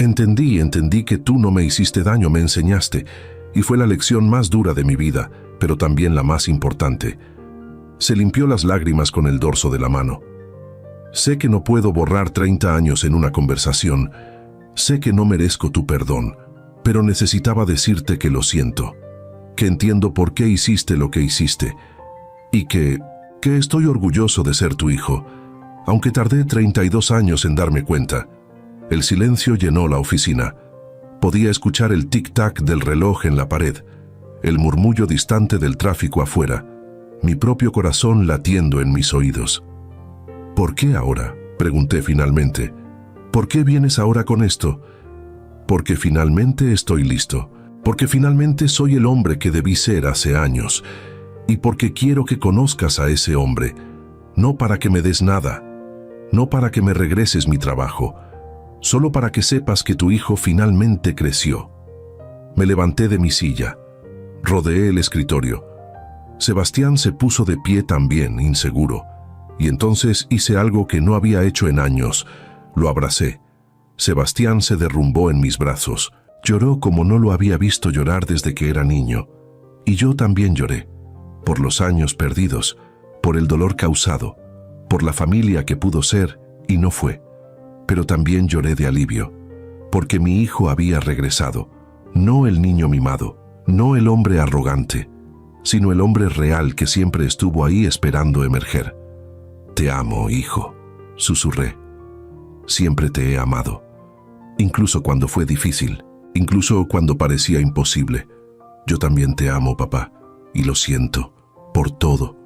Entendí que tú no me hiciste daño, me enseñaste, y fue la lección más dura de mi vida, pero también la más importante. Se limpió las lágrimas con el dorso de la mano. Sé que no puedo borrar 30 años en una conversación. Sé que no merezco tu perdón, pero necesitaba decirte que lo siento, que entiendo por qué hiciste lo que hiciste, y que estoy orgulloso de ser tu hijo, aunque tardé 32 años en darme cuenta. El silencio llenó la oficina. Podía escuchar el tic-tac del reloj en la pared, el murmullo distante del tráfico afuera, mi propio corazón latiendo en mis oídos. ¿Por qué ahora?, pregunté finalmente. ¿Por qué vienes ahora con esto? Porque finalmente estoy listo, porque finalmente soy el hombre que debí ser hace años, y porque quiero que conozcas a ese hombre, no para que me des nada, no para que me regreses mi trabajo, solo para que sepas que tu hijo finalmente creció. Me levanté de mi silla. Rodeé el escritorio. Sebastián se puso de pie también, inseguro, y entonces hice algo que no había hecho en años. Lo abracé. Sebastián se derrumbó en mis brazos. Lloró como no lo había visto llorar desde que era niño. Y yo también lloré, por los años perdidos, por el dolor causado, por la familia que pudo ser y no fue. Pero también lloré de alivio, porque mi hijo había regresado. No el niño mimado, no el hombre arrogante, sino el hombre real que siempre estuvo ahí esperando emerger. «Te amo, hijo», susurré. «Siempre te he amado. Incluso cuando fue difícil, incluso cuando parecía imposible. Yo también te amo, papá, y lo siento, por todo».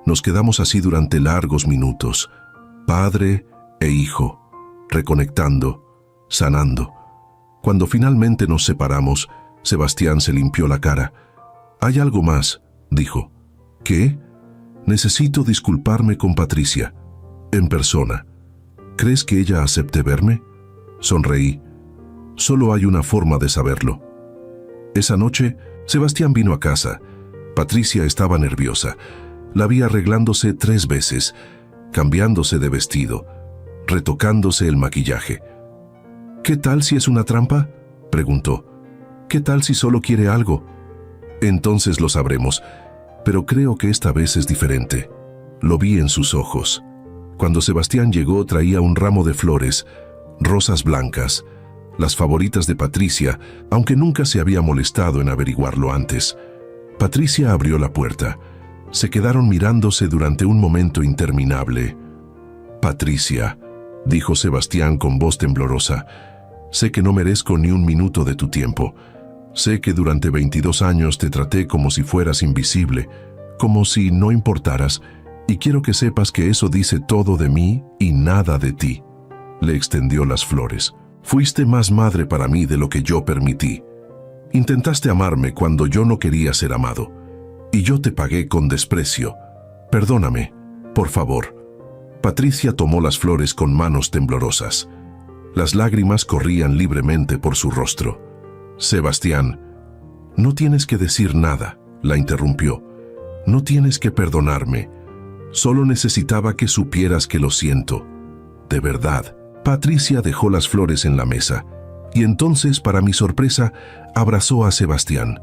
Nos quedamos así durante largos minutos, padre e hijo, reconectando, sanando. Cuando finalmente nos separamos, Sebastián se limpió la cara. «Hay algo más», dijo. «¿Qué?» «Necesito disculparme con Patricia, en persona. ¿Crees que ella acepte verme?» Sonreí. «Solo hay una forma de saberlo». Esa noche, Sebastián vino a casa. Patricia estaba nerviosa. La vi arreglándose 3 veces, cambiándose de vestido, retocándose el maquillaje. «¿Qué tal si es una trampa?», preguntó. «¿Qué tal si solo quiere algo?». «Entonces lo sabremos, pero creo que esta vez es diferente». Lo vi en sus ojos. Cuando Sebastián llegó, traía un ramo de flores, rosas blancas, las favoritas de Patricia, aunque nunca se había molestado en averiguarlo antes. Patricia abrió la puerta. Se quedaron mirándose durante un momento interminable. «Patricia», dijo Sebastián con voz temblorosa, «sé que no merezco ni un minuto de tu tiempo. Sé que durante 22 años te traté como si fueras invisible, como si no importaras, y quiero que sepas que eso dice todo de mí y nada de ti». Le extendió las flores. «Fuiste más madre para mí de lo que yo permití. Intentaste amarme cuando yo no quería ser amado, y yo te pagué con desprecio. Perdóname, por favor». Patricia tomó las flores con manos temblorosas. Las lágrimas corrían libremente por su rostro. «Sebastián, no tienes que decir nada», la interrumpió. «No tienes que perdonarme. Solo necesitaba que supieras que lo siento. De verdad». Patricia dejó las flores en la mesa, y entonces, para mi sorpresa, abrazó a Sebastián.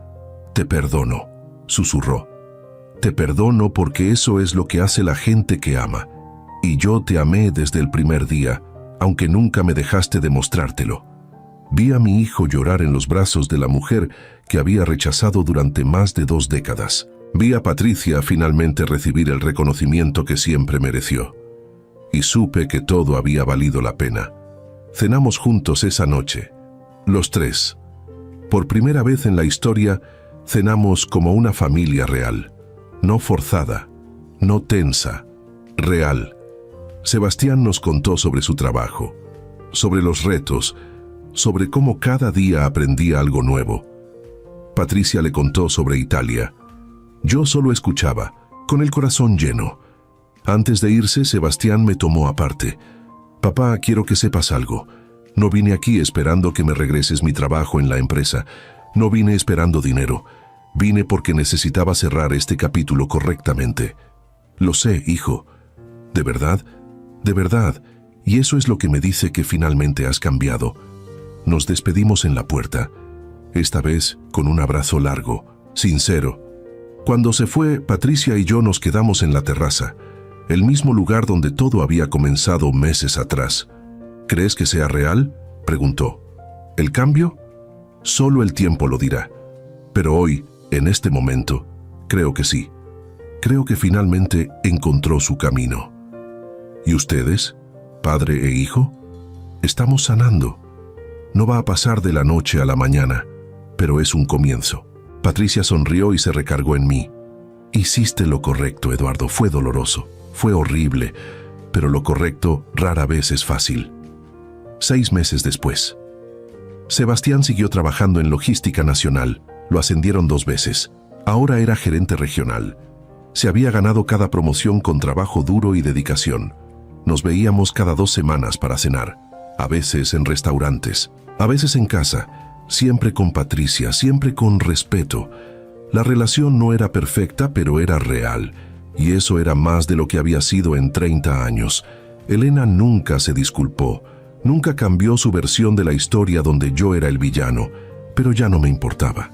«Te perdono», susurró. «Te perdono porque eso es lo que hace la gente que ama. Y yo te amé desde el primer día, aunque nunca me dejaste demostrártelo». Vi a mi hijo llorar en los brazos de la mujer que había rechazado durante más de 2 décadas. Vi a Patricia finalmente recibir el reconocimiento que siempre mereció. Y supe que todo había valido la pena. Cenamos juntos esa noche, los 3. Por primera vez en la historia, cenamos como una familia real. No forzada, no tensa, real. Sebastián nos contó sobre su trabajo, sobre los retos, sobre cómo cada día aprendía algo nuevo. Patricia le contó sobre Italia. Yo solo escuchaba, con el corazón lleno. Antes de irse, Sebastián me tomó aparte. «Papá, quiero que sepas algo. No vine aquí esperando que me regreses mi trabajo en la empresa. No vine esperando dinero. Vine porque necesitaba cerrar este capítulo correctamente. Lo sé, hijo. ¿De verdad? De verdad. Y eso es lo que me dice que finalmente has cambiado». Nos despedimos en la puerta, esta vez con un abrazo largo, sincero. Cuando se fue, Patricia y yo nos quedamos en la terraza, el mismo lugar donde todo había comenzado meses atrás. «¿Crees que sea real?», preguntó. «¿El cambio? Solo el tiempo lo dirá. Pero hoy, en este momento, creo que sí. Creo que finalmente encontró su camino». «¿Y ustedes, padre e hijo?» «Estamos sanando. No va a pasar de la noche a la mañana, pero es un comienzo». Patricia sonrió y se recargó en mí. «Hiciste lo correcto, Eduardo. Fue doloroso, fue horrible, pero lo correcto rara vez es fácil». 6 meses después. Sebastián siguió trabajando en logística nacional. Lo ascendieron 2 veces. Ahora era gerente regional. Se había ganado cada promoción con trabajo duro y dedicación. Nos veíamos cada 2 semanas para cenar, a veces en restaurantes, a veces en casa, siempre con Patricia, siempre con respeto. La relación no era perfecta, pero era real, y eso era más de lo que había sido en 30 años. Elena nunca se disculpó, nunca cambió su versión de la historia donde yo era el villano, pero ya no me importaba.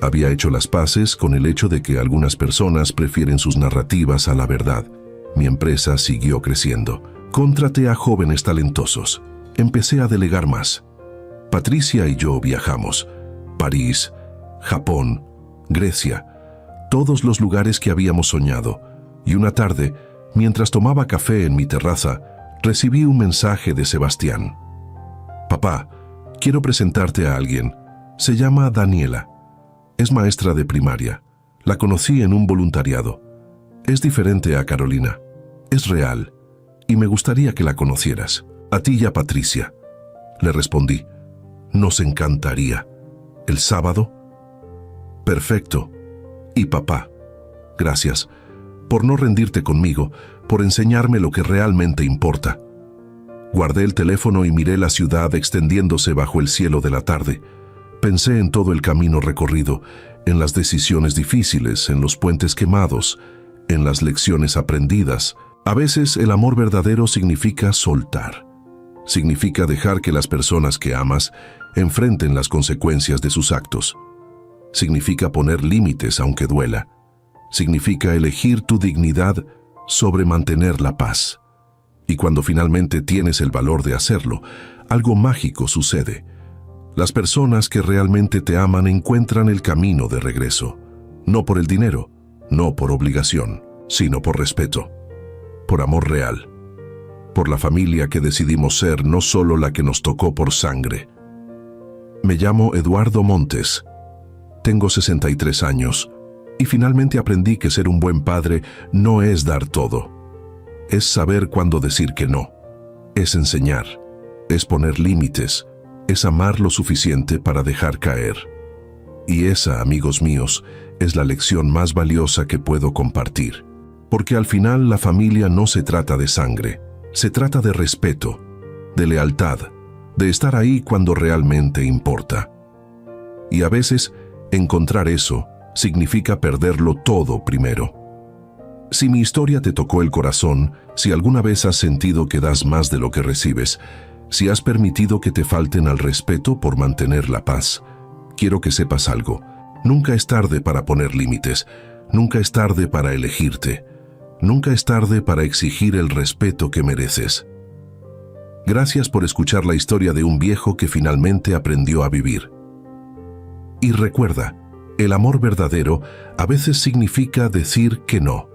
Había hecho las paces con el hecho de que algunas personas prefieren sus narrativas a la verdad. Mi empresa siguió creciendo. Contraté a jóvenes talentosos. Empecé a delegar más. Patricia y yo viajamos. París, Japón, Grecia, todos los lugares que habíamos soñado. Y una tarde, mientras tomaba café en mi terraza, recibí un mensaje de Sebastián. «Papá, quiero presentarte a alguien. Se llama Daniela. Es maestra de primaria. La conocí en un voluntariado. Es diferente a Carolina. Es real. Y me gustaría que la conocieras. A ti y a Patricia». Le respondí. «Nos encantaría. ¿El sábado?» «Perfecto. Y papá, gracias por no rendirte conmigo, por enseñarme lo que realmente importa». Guardé el teléfono y miré la ciudad extendiéndose bajo el cielo de la tarde. Pensé en todo el camino recorrido, en las decisiones difíciles, en los puentes quemados, en las lecciones aprendidas. A veces el amor verdadero significa soltar. Significa dejar que las personas que amas enfrenten las consecuencias de sus actos. Significa poner límites aunque duela. Significa elegir tu dignidad sobre mantener la paz. Y cuando finalmente tienes el valor de hacerlo, algo mágico sucede. Las personas que realmente te aman encuentran el camino de regreso. No por el dinero, no por obligación, sino por respeto, por amor real, por la familia que decidimos ser, no solo la que nos tocó por sangre. Me llamo Eduardo Montes. Tengo 63 años y finalmente aprendí que ser un buen padre no es dar todo. Es saber cuándo decir que no. Es enseñar. Es poner límites. Es amar lo suficiente para dejar caer. Y esa, amigos míos, es la lección más valiosa que puedo compartir. Porque al final la familia no se trata de sangre. Se trata de respeto, de lealtad, de estar ahí cuando realmente importa. Y a veces, encontrar eso significa perderlo todo primero. Si mi historia te tocó el corazón, si alguna vez has sentido que das más de lo que recibes, si has permitido que te falten al respeto por mantener la paz, quiero que sepas algo. Nunca es tarde para poner límites, nunca es tarde para elegirte, nunca es tarde para exigir el respeto que mereces. Gracias por escuchar la historia de un viejo que finalmente aprendió a vivir. Y recuerda, el amor verdadero a veces significa decir que no.